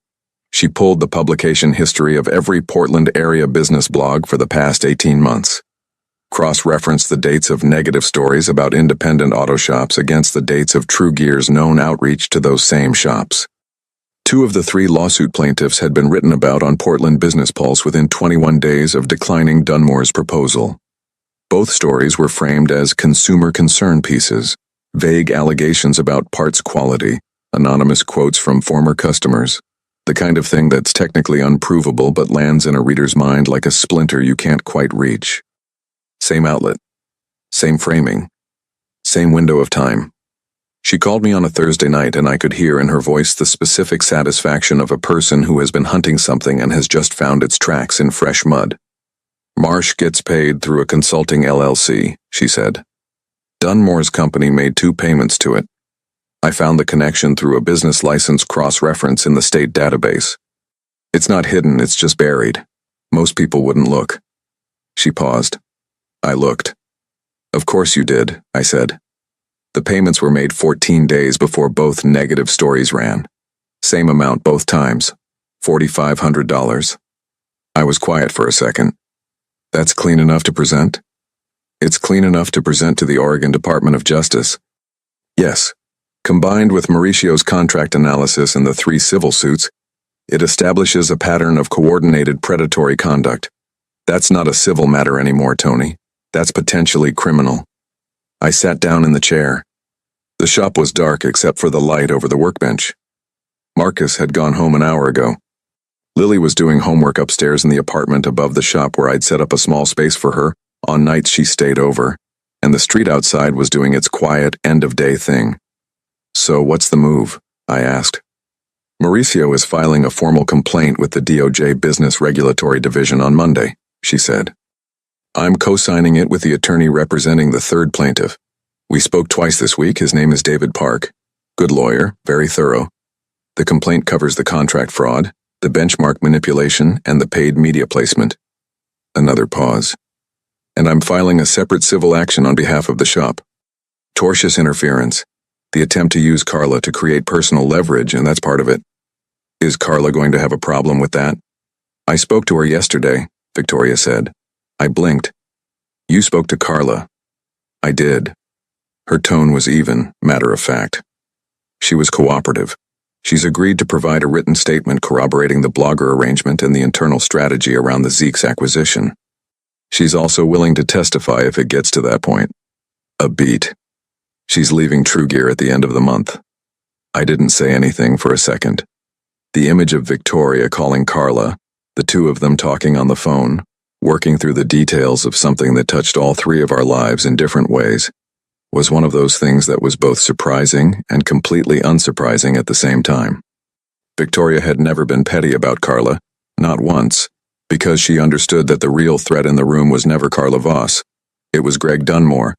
A: She pulled the publication history of every Portland area business blog for the past 18 months. Cross-referenced the dates of negative stories about independent auto shops against the dates of True Gear's known outreach to those same shops. 2 of the 3 lawsuit plaintiffs had been written about on Portland Business Pulse within 21 days of declining Dunmore's proposal. Both stories were framed as consumer concern pieces, vague allegations about parts quality, anonymous quotes from former customers, the kind of thing that's technically unprovable but lands in a reader's mind like a splinter you can't quite reach. Same outlet, same framing, same window of time. She called me on a Thursday night and I could hear in her voice the specific satisfaction of a person who has been hunting something and has just found its tracks in fresh mud. Marsh gets paid through a consulting LLC, she said. Dunmore's company made 2 payments to it. I found the connection through a business license cross-reference in the state database. It's not hidden, it's just buried. Most people wouldn't look. She paused. I looked. Of course you did, I said. The payments were made 14 days before both negative stories ran. Same amount both times, $4,500. I was quiet for a second. That's clean enough to present? It's clean enough to present to the Oregon Department of Justice. Yes. Combined with Mauricio's contract analysis and the 3 civil suits, it establishes a pattern of coordinated predatory conduct. That's not a civil matter anymore, Tony. That's potentially criminal. I sat down in the chair. The shop was dark except for the light over the workbench. Marcus had gone home an hour ago. Lily was doing homework upstairs in the apartment above the shop where I'd set up a small space for her on nights she stayed over, and the street outside was doing its quiet end-of-day thing. So what's the move? I asked. Mauricio is filing a formal complaint with the DOJ Business Regulatory Division on Monday, she said. I'm co-signing it with the attorney representing the third plaintiff. We spoke twice this week. His name is David Park. Good lawyer, very thorough. The complaint covers the contract fraud, the benchmark manipulation, and the paid media placement. Another pause. And I'm filing a separate civil action on behalf of the shop. Tortious interference. The attempt to use Carla to create personal leverage, and that's part of it. Is Carla going to have a problem with that? I spoke to her yesterday, Victoria said. I blinked. You spoke to Carla. I did. Her tone was even, matter of fact. She was cooperative. She's agreed to provide a written statement corroborating the blogger arrangement and the internal strategy around the Zeke's acquisition. She's also willing to testify if it gets to that point. A beat. She's leaving True Gear at the end of the month. I didn't say anything for a second. The image of Victoria calling Carla, the two of them talking on the phone, working through the details of something that touched all three of our lives in different ways, was one of those things that was both surprising and completely unsurprising at the same time. Victoria had never been petty about Carla, not once, because she understood that the real threat in the room was never Carla Voss. It was Greg Dunmore,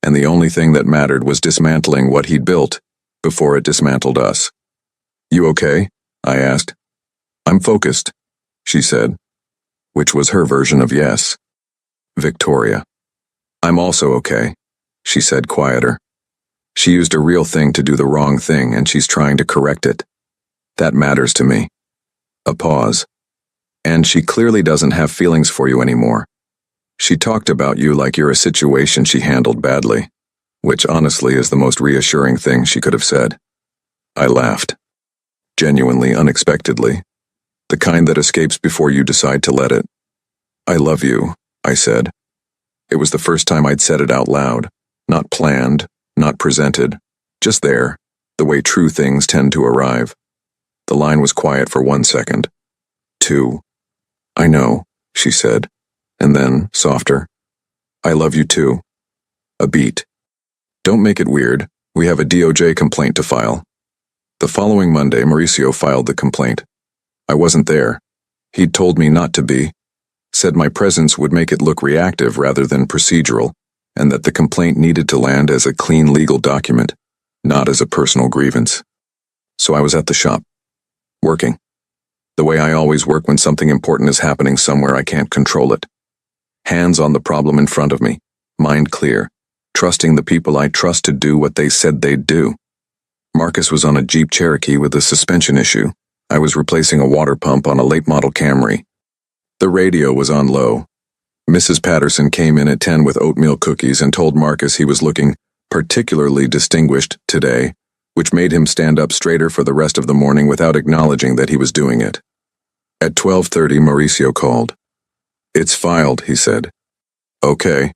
A: and the only thing that mattered was dismantling what he'd built before it dismantled us. You okay? I asked. I'm focused, she said, which was her version of yes. Victoria. I'm also okay, she said quieter. She used a real thing to do the wrong thing, and she's trying to correct it. That matters to me. A pause. And she clearly doesn't have feelings for you anymore. She talked about you like you're a situation she handled badly, which honestly is the most reassuring thing she could have said. I laughed. Genuinely, unexpectedly. The kind that escapes before you decide to let it. I love you, I said. It was the first time I'd said it out loud, not planned, not presented, just there, the way true things tend to arrive. The line was quiet for 1 second. 2. I know, she said, and then, softer. I love you too. A beat. Don't make it weird. We have a DOJ complaint to file. The following Monday, Mauricio filed the complaint. I wasn't there. He'd told me not to be. Said my presence would make it look reactive rather than procedural, and that the complaint needed to land as a clean legal document, not as a personal grievance. So I was at the shop. Working. The way I always work when something important is happening somewhere I can't control it. Hands on the problem in front of me, mind clear, trusting the people I trust to do what they said they'd do. Marcus was on a Jeep Cherokee with a suspension issue. I was replacing a water pump on a late-model Camry. The radio was on low. Mrs. Patterson came in at 10 with oatmeal cookies and told Marcus he was looking particularly distinguished today, which made him stand up straighter for the rest of the morning without acknowledging that he was doing it. At 12:30, Mauricio called. It's filed, he said. Okay.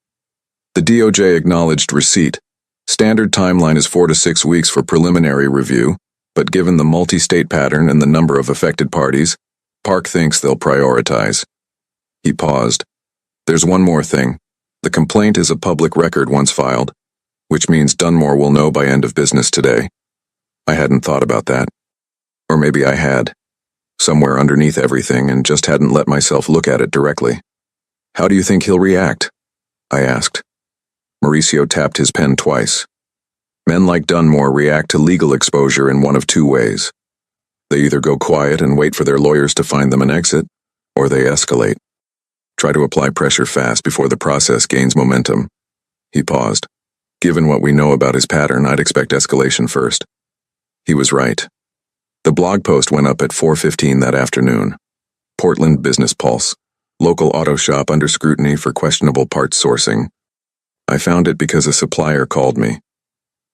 A: The DOJ acknowledged receipt. Standard timeline is 4 to 6 weeks for preliminary review, but given the multi-state pattern and the number of affected parties, Park thinks they'll prioritize. He paused. There's one more thing. The complaint is a public record once filed, which means Dunmore will know by end of business today. I hadn't thought about that. Or maybe I had. Somewhere underneath everything and just hadn't let myself look at it directly. How do you think he'll react? I asked. Mauricio tapped his pen twice. Men like Dunmore react to legal exposure in one of two ways. They either go quiet and wait for their lawyers to find them an exit, or they escalate. Try to apply pressure fast before the process gains momentum. He paused. Given what we know about his pattern, I'd expect escalation first. He was right. The blog post went up at 4:15 that afternoon. Portland Business Pulse. Local auto shop under scrutiny for questionable parts sourcing. I found it because a supplier called me.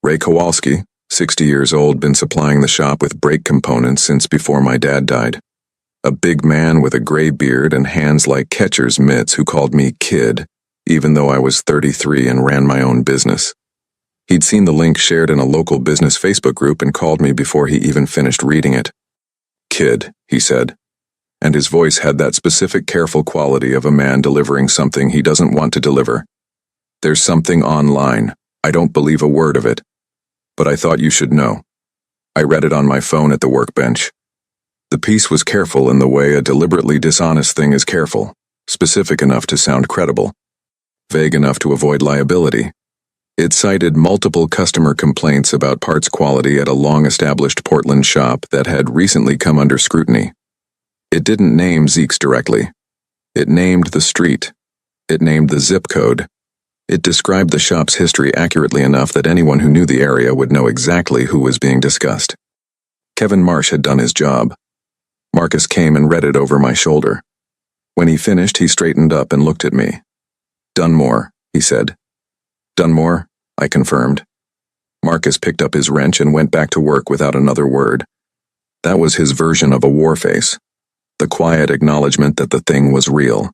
A: Ray Kowalski, 60 years old, been supplying the shop with brake components since before my dad died. A big man with a gray beard and hands like catcher's mitts who called me kid, even though I was 33 and ran my own business. He'd seen the link shared in a local business Facebook group and called me before he even finished reading it. Kid, he said, and his voice had that specific careful quality of a man delivering something he doesn't want to deliver. There's something online. I don't believe a word of it. But I thought you should know. I read it on my phone at the workbench. The piece was careful in the way a deliberately dishonest thing is careful, specific enough to sound credible. vague enough to avoid liability. It cited multiple customer complaints about parts quality at a long-established Portland shop that had recently come under scrutiny. It didn't name Zeke's directly. It named the street. It named the zip code. It described the shop's history accurately enough that anyone who knew the area would know exactly who was being discussed. Kevin Marsh had done his job. Marcus came and read it over my shoulder. When he finished, he straightened up and looked at me. "Dunmore," he said. "Dunmore," I confirmed. Marcus picked up his wrench and went back to work without another word. That was his version of a war face, the quiet acknowledgement that the thing was real,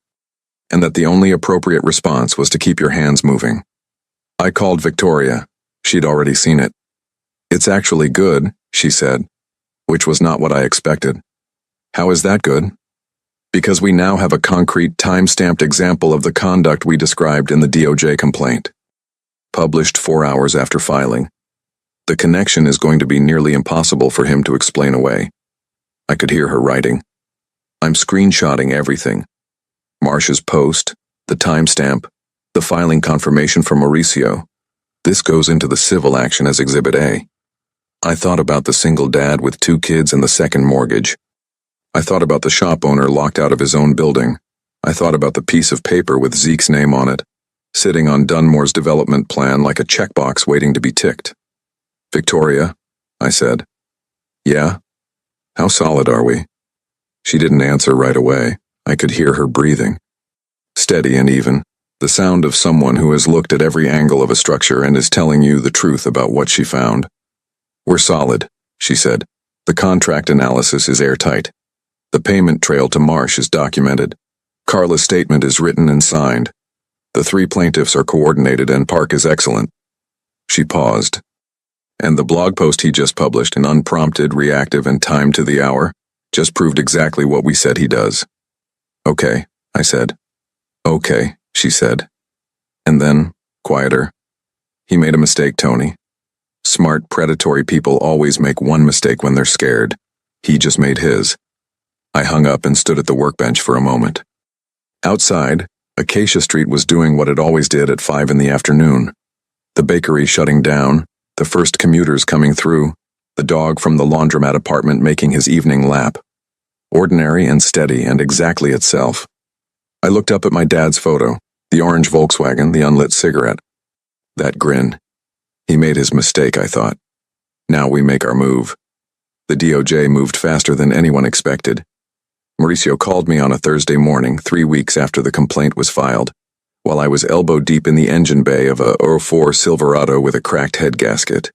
A: and that the only appropriate response was to keep your hands moving. I called Victoria. She'd already seen it. "It's actually good," she said, which was not what I expected. "How is that good?" "Because we now have a concrete, time-stamped example of the conduct we described in the DOJ complaint. Published 4 hours after filing. The connection is going to be nearly impossible for him to explain away." I could hear her writing. "I'm screenshotting everything. Marsh's post, the timestamp, the filing confirmation from Mauricio. This goes into the civil action as Exhibit A. I thought about the single dad with 2 kids and the second mortgage. I thought about the shop owner locked out of his own building. I thought about the piece of paper with Zeke's name on it, sitting on Dunmore's development plan like a checkbox waiting to be ticked." "Victoria," I said. "Yeah? How solid are we?" She didn't answer right away. I could hear her breathing. Steady and even, the sound of someone who has looked at every angle of a structure and is telling you the truth about what she found. "We're solid," she said. "The contract analysis is airtight. The payment trail to Marsh is documented. Carla's statement is written and signed. The 3 plaintiffs are coordinated and Park is excellent." She paused. "And the blog post he just published, an unprompted, reactive, and timed to the hour, just proved exactly what we said he does." "Okay," I said. "Okay," she said. And then, quieter, "He made a mistake, Tony. Smart, predatory people always make one mistake when they're scared. He just made his." I hung up and stood at the workbench for a moment. Outside, Acacia Street was doing what it always did at 5 in the afternoon. The bakery shutting down, the first commuters coming through, the dog from the laundromat apartment making his evening lap. Ordinary and steady and exactly itself. I looked up at my dad's photo, the orange Volkswagen, the unlit cigarette. That grin. He made his mistake, I thought. Now we make our move. The DOJ moved faster than anyone expected. Mauricio called me on a Thursday morning, 3 weeks after the complaint was filed, while I was elbow-deep in the engine bay of a 04 Silverado with a cracked head gasket.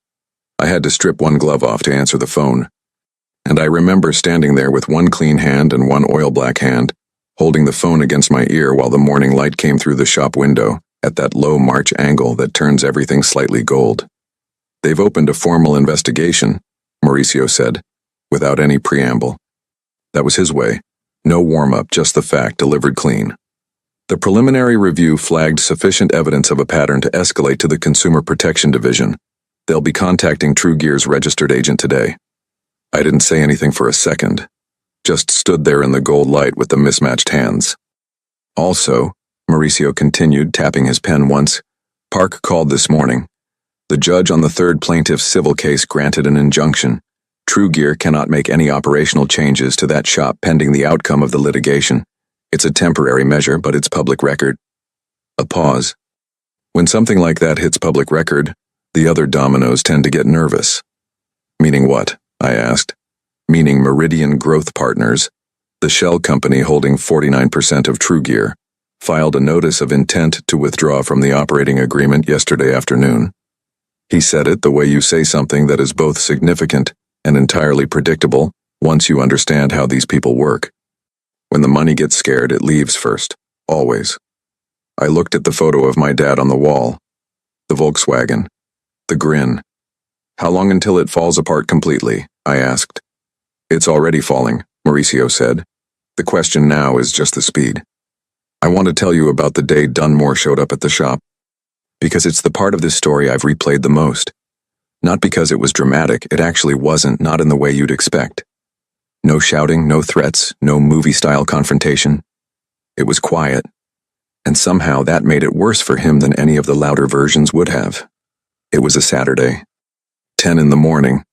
A: I had to strip one glove off to answer the phone. And I remember standing there with one clean hand and one oil-black hand, holding the phone against my ear while the morning light came through the shop window, at that low March angle that turns everything slightly gold. "They've opened a formal investigation," Mauricio said, without any preamble. That was his way. No warm-up, just the fact delivered clean. "The preliminary review flagged sufficient evidence of a pattern to escalate to the Consumer Protection Division. They'll be contacting True Gear's registered agent today." I didn't say anything for a second, just stood there in the gold light with the mismatched hands. "Also," Mauricio continued, tapping his pen once, "Park called this morning. The judge on the 3rd plaintiff's civil case granted an injunction. True Gear cannot make any operational changes to that shop pending the outcome of the litigation. It's a temporary measure, but it's public record." A pause. When something like that hits public record, the other dominoes tend to get nervous. "Meaning what?" I asked. "Meaning Meridian Growth Partners, the shell company holding 49% of True Gear, filed a notice of intent to withdraw from the operating agreement yesterday afternoon." He said it the way you say something that is both significant and entirely predictable once you understand how these people work. When the money gets scared, it leaves first, always. I looked at the photo of my dad on the wall, the Volkswagen, the grin. "How long until it falls apart completely?" I asked. "It's already falling," Mauricio said. "The question now is just the speed. I want to tell you about the day Dunmore showed up at the shop, because it's the part of this story I've replayed the most. Not because it was dramatic, it actually wasn't, not in the way you'd expect. No shouting, no threats, no movie-style confrontation. It was quiet. and somehow that made it worse for him than any of the louder versions would have. It was a Saturday. 10 in the morning.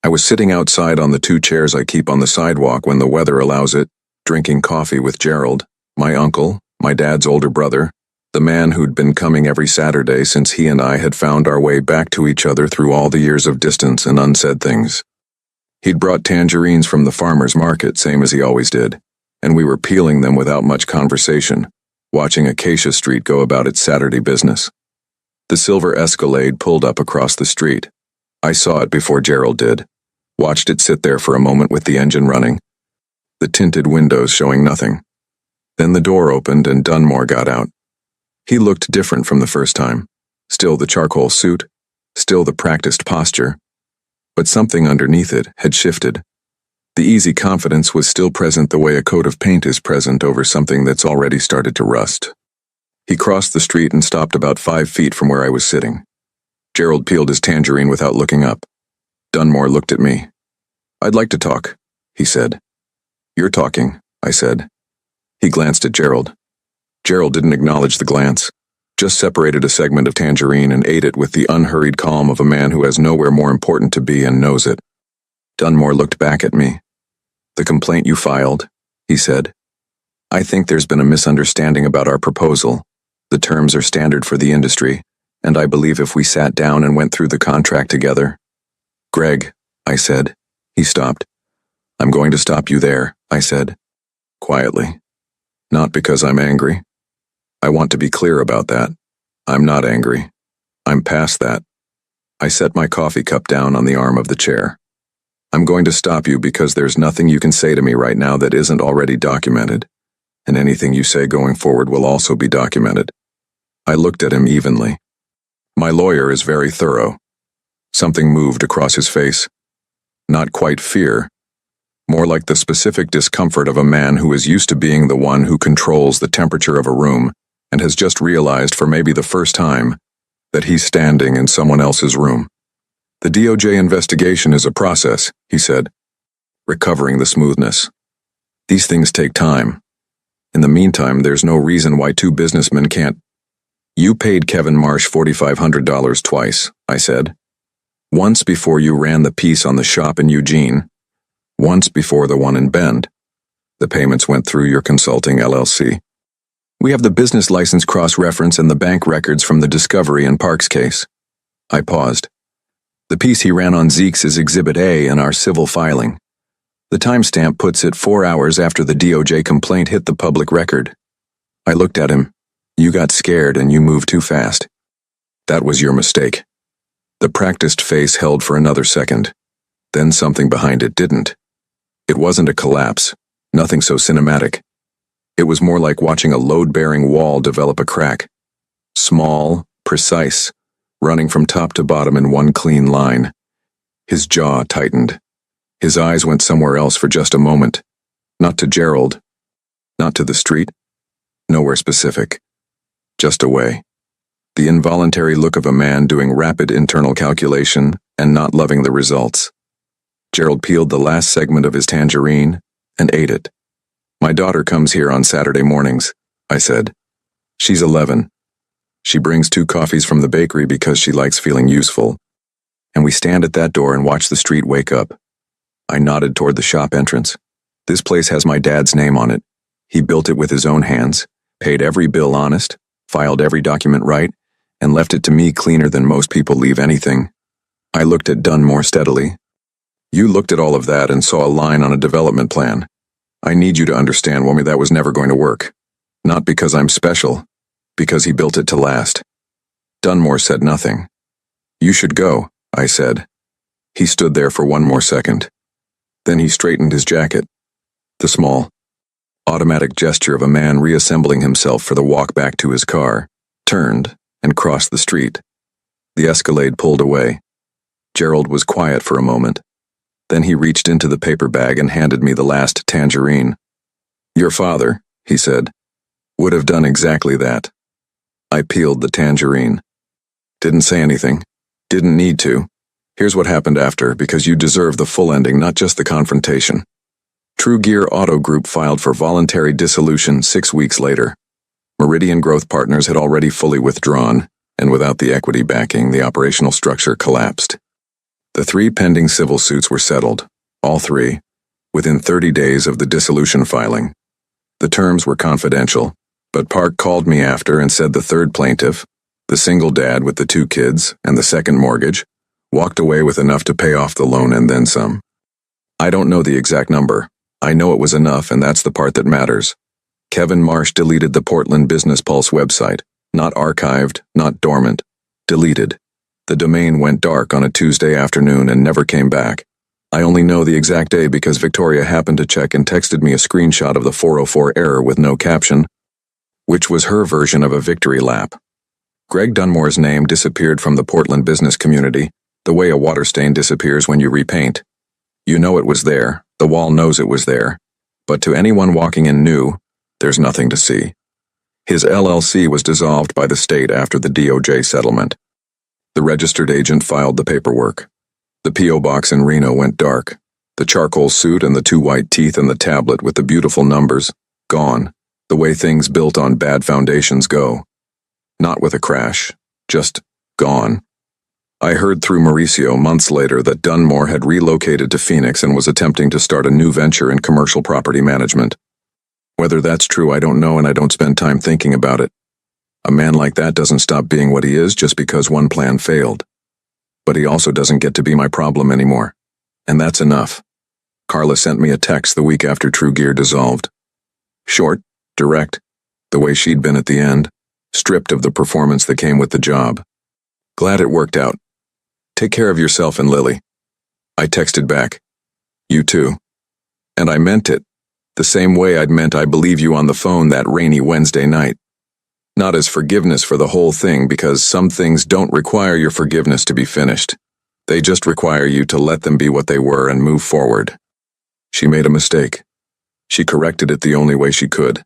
A: I was sitting outside on the 2 chairs I keep on the sidewalk when the weather allows it, drinking coffee with Gerald, my uncle, my dad's older brother, the man who'd been coming every Saturday since he and I had found our way back to each other through all the years of distance and unsaid things. He'd brought tangerines from the farmer's market, same as he always did, and we were peeling them without much conversation, watching Acacia Street go about its Saturday business. The silver Escalade pulled up across the street. I saw it before Gerald did, watched it sit there for a moment with the engine running, the tinted windows showing nothing. Then the door opened and Dunmore got out. He looked different from the first time, still the charcoal suit, still the practiced posture, but something underneath it had shifted. The easy confidence was still present the way a coat of paint is present over something that's already started to rust. He crossed the street and stopped about 5 feet from where I was sitting. Gerald peeled his tangerine without looking up. Dunmore looked at me. "I'd like to talk," he said. "You're talking," I said. He glanced at Gerald. Gerald didn't acknowledge the glance, just separated a segment of tangerine and ate it with the unhurried calm of a man who has nowhere more important to be and knows it. Dunmore looked back at me. "The complaint you filed," he said. "I think there's been a misunderstanding about our proposal. The terms are standard for the industry, and I believe if we sat down and went through the contract together—" "Greg," I said. He stopped. "I'm going to stop you there," I said, quietly. "Not because I'm angry. I want to be clear about that. I'm not angry. I'm past that." I set my coffee cup down on the arm of the chair. "I'm going to stop you because there's nothing you can say to me right now that isn't already documented, and anything you say going forward will also be documented." I looked at him evenly. My lawyer is very thorough. Something moved across his face. Not quite fear, more like the specific discomfort of a man who is used to being the one who controls the temperature of a room and has just realized for maybe the first time that he's standing in someone else's room. "The DOJ investigation is a process," he said, recovering the smoothness. "These things take time. In the meantime, there's no reason why 2 businessmen can't—" "You paid Kevin Marsh $4,500 twice," I said. "Once before you ran the piece on the shop in Eugene, once before the one in Bend. The payments went through your consulting LLC. We have the business license cross-reference and the bank records from the Discovery and Parks case." I paused. "The piece he ran on Zeke's is Exhibit A in our civil filing. The timestamp puts it 4 hours after the DOJ complaint hit the public record." I looked at him. "You got scared and you moved too fast. That was your mistake." The practiced face held for another second. Then something behind it didn't. It wasn't a collapse, nothing so cinematic. It was more like watching a load-bearing wall develop a crack. Small, precise, running from top to bottom in one clean line. His jaw tightened. His eyes went somewhere else for just a moment. Not to Gerald. Not to the street. Nowhere specific. Just away. The involuntary look of a man doing rapid internal calculation and not loving the results. Gerald peeled the last segment of his tangerine and ate it. "My daughter comes here on Saturday mornings," I said. "She's 11. She brings 2 coffees from the bakery because she likes feeling useful. And we stand at that door and watch the street wake up." I nodded toward the shop entrance. "This place has my dad's name on it. He built it with his own hands, paid every bill honest, filed every document right, and left it to me cleaner than most people leave anything." I looked at Dunmore steadily. "You looked at all of that and saw a line on a development plan. I need you to understand, woman, that was never going to work. Not because I'm special, because he built it to last." Dunmore said nothing. "You should go," I said. He stood there for 1 more second. Then he straightened his jacket. The small, automatic gesture of a man reassembling himself for the walk back to his car, turned, and crossed the street. The Escalade pulled away. Gerald was quiet for a moment. Then he reached into the paper bag and handed me the last tangerine. "Your father," he said, "would have done exactly that." I peeled the tangerine. "Didn't say anything. Didn't need to. Here's what happened after, because you deserve the full ending, not just the confrontation. True Gear Auto Group filed for voluntary dissolution 6 weeks later. Meridian Growth Partners had already fully withdrawn, and without the equity backing, the operational structure collapsed. The 3 pending civil suits were settled, all 3, within 30 days of the dissolution filing. The terms were confidential, but Park called me after and said the 3rd plaintiff, the single dad with the 2 kids and the 2nd mortgage, walked away with enough to pay off the loan and then some. I don't know the exact number. I know it was enough, and that's the part that matters. Kevin Marsh deleted the Portland Business Pulse website. Not archived, not dormant. Deleted. The domain went dark on a Tuesday afternoon and never came back. I only know the exact day because Victoria happened to check and texted me a screenshot of the 404 error with no caption, which was her version of a victory lap. Greg Dunmore's name disappeared from the Portland business community, the way a water stain disappears when you repaint. You know it was there, the wall knows it was there, but to anyone walking in new, there's nothing to see. His LLC was dissolved by the state after the DOJ settlement. The registered agent filed the paperwork. The P.O. box in Reno went dark. The charcoal suit and the 2 white teeth and the tablet with the beautiful numbers, gone, the way things built on bad foundations go. Not with a crash, just gone. I heard through Mauricio months later that Dunmore had relocated to Phoenix and was attempting to start a new venture in commercial property management. Whether that's true, I don't know, and I don't spend time thinking about it. A man like that doesn't stop being what he is just because one plan failed. But he also doesn't get to be my problem anymore. And that's enough. Carla sent me a text the week after True Gear dissolved. Short, direct, the way she'd been at the end, stripped of the performance that came with the job. Glad it worked out. Take care of yourself and Lily. I texted back. You too. And I meant it. The same way I'd meant I believe you on the phone that rainy Wednesday night. Not as forgiveness for the whole thing, because some things don't require your forgiveness to be finished. They just require you to let them be what they were and move forward. She made a mistake. She corrected it the only way she could.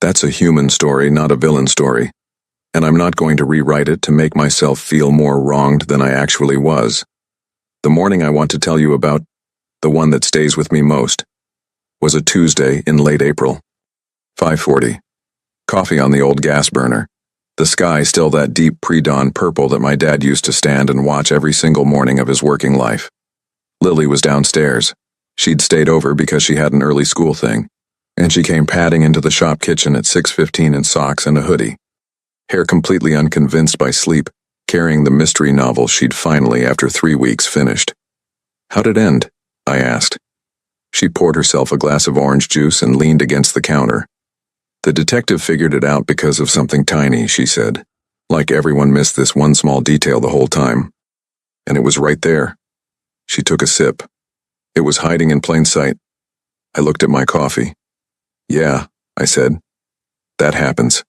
A: That's a human story, not a villain story. And I'm not going to rewrite it to make myself feel more wronged than I actually was. The morning I want to tell you about, the one that stays with me most, was a Tuesday in late April. 5:40. Coffee on the old gas burner. The sky still that deep pre-dawn purple that my dad used to stand and watch every single morning of his working life. Lily was downstairs. She'd stayed over because she had an early school thing, and she came padding into the shop kitchen at 6:15 in socks and a hoodie. Hair completely unconvinced by sleep, carrying the mystery novel she'd finally, after 3 weeks, finished. How'd it end? I asked. She poured herself a glass of orange juice and leaned against the counter. The detective figured it out because of something tiny, she said. Like everyone missed this one small detail the whole time. And it was right there. She took a sip. It was hiding in plain sight. I looked at my coffee. Yeah, I said. That happens.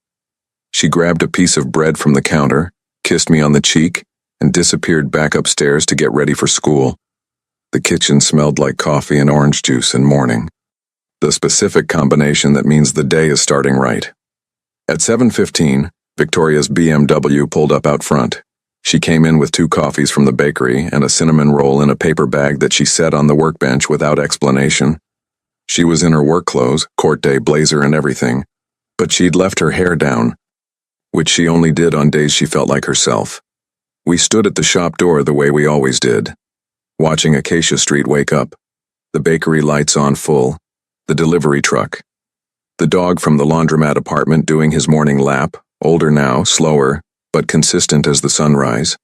A: She grabbed a piece of bread from the counter, kissed me on the cheek, and disappeared back upstairs to get ready for school. The kitchen smelled like coffee and orange juice and morning. The specific combination that means the day is starting right. At 7:15, Victoria's BMW pulled up out front. She came in with 2 coffees from the bakery and a cinnamon roll in a paper bag that she set on the workbench without explanation. She was in her work clothes, court day blazer and everything, but she'd left her hair down, which she only did on days she felt like herself. We stood at the shop door the way we always did, watching Acacia Street wake up, the bakery lights on full, the delivery truck, the dog from the laundromat apartment doing his morning lap, older now, slower, but consistent as the sunrise.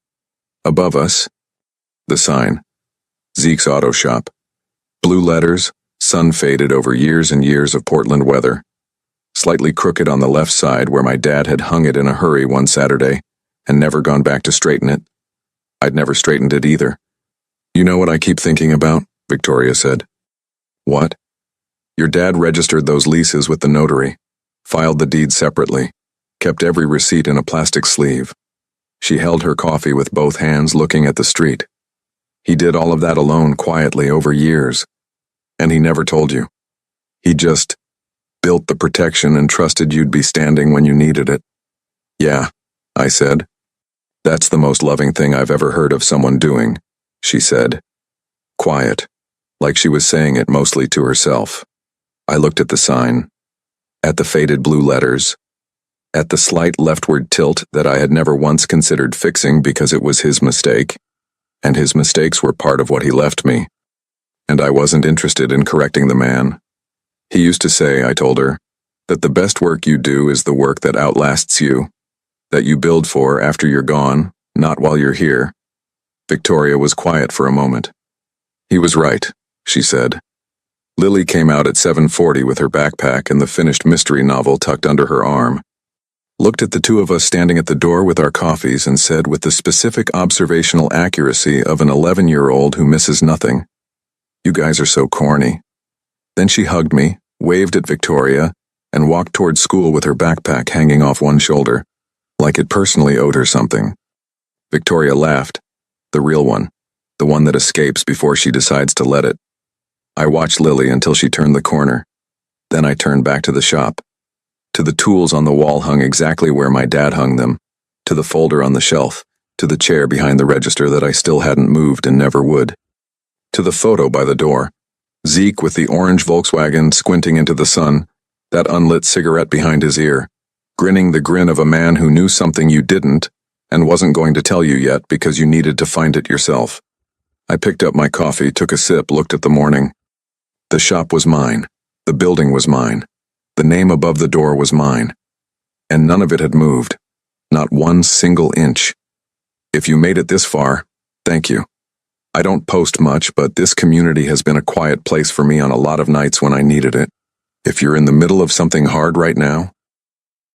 A: Above us, the sign, Zeke's Auto Shop. Blue letters, sun faded over years and years of Portland weather. Slightly crooked on the left side where my dad had hung it in a hurry one Saturday and never gone back to straighten it. I'd never straightened it either. You know what I keep thinking about? Victoria said. What? Your dad registered those leases with the notary, filed the deed separately, kept every receipt in a plastic sleeve. She held her coffee with both hands looking at the street. He did all of that alone quietly over years. And he never told you. He just built the protection and trusted you'd be standing when you needed it. Yeah, I said. That's the most loving thing I've ever heard of someone doing, she said. Quiet, like she was saying it mostly to herself. I looked at the sign, at the faded blue letters, at the slight leftward tilt that I had never once considered fixing because it was his mistake, and his mistakes were part of what he left me, and I wasn't interested in correcting the man. He used to say, I told her, that the best work you do is the work that outlasts you, that you build for after you're gone, not while you're here. Victoria was quiet for a moment. He was right, she said. Lily came out at 7:40 with her backpack and the finished mystery novel tucked under her arm, looked at the two of us standing at the door with our coffees and said with the specific observational accuracy of an 11-year-old who misses nothing, "You guys are so corny." Then she hugged me, waved at Victoria, and walked toward school with her backpack hanging off one shoulder, like it personally owed her something. Victoria laughed, the real one, the one that escapes before she decides to let it. I watched Lily until she turned the corner. Then I turned back to the shop, to the tools on the wall hung exactly where my dad hung them, to the folder on the shelf, to the chair behind the register that I still hadn't moved and never would, to the photo by the door, Zeke with the orange Volkswagen squinting into the sun, that unlit cigarette behind his ear, grinning the grin of a man who knew something you didn't and wasn't going to tell you yet because you needed to find it yourself. I picked up my coffee, took a sip, looked at the morning. The shop was mine. The building was mine. The name above the door was mine. And none of it had moved. Not one single inch. If you made it this far, thank you. I don't post much, but this community has been a quiet place for me on a lot of nights when I needed it. If you're in the middle of something hard right now,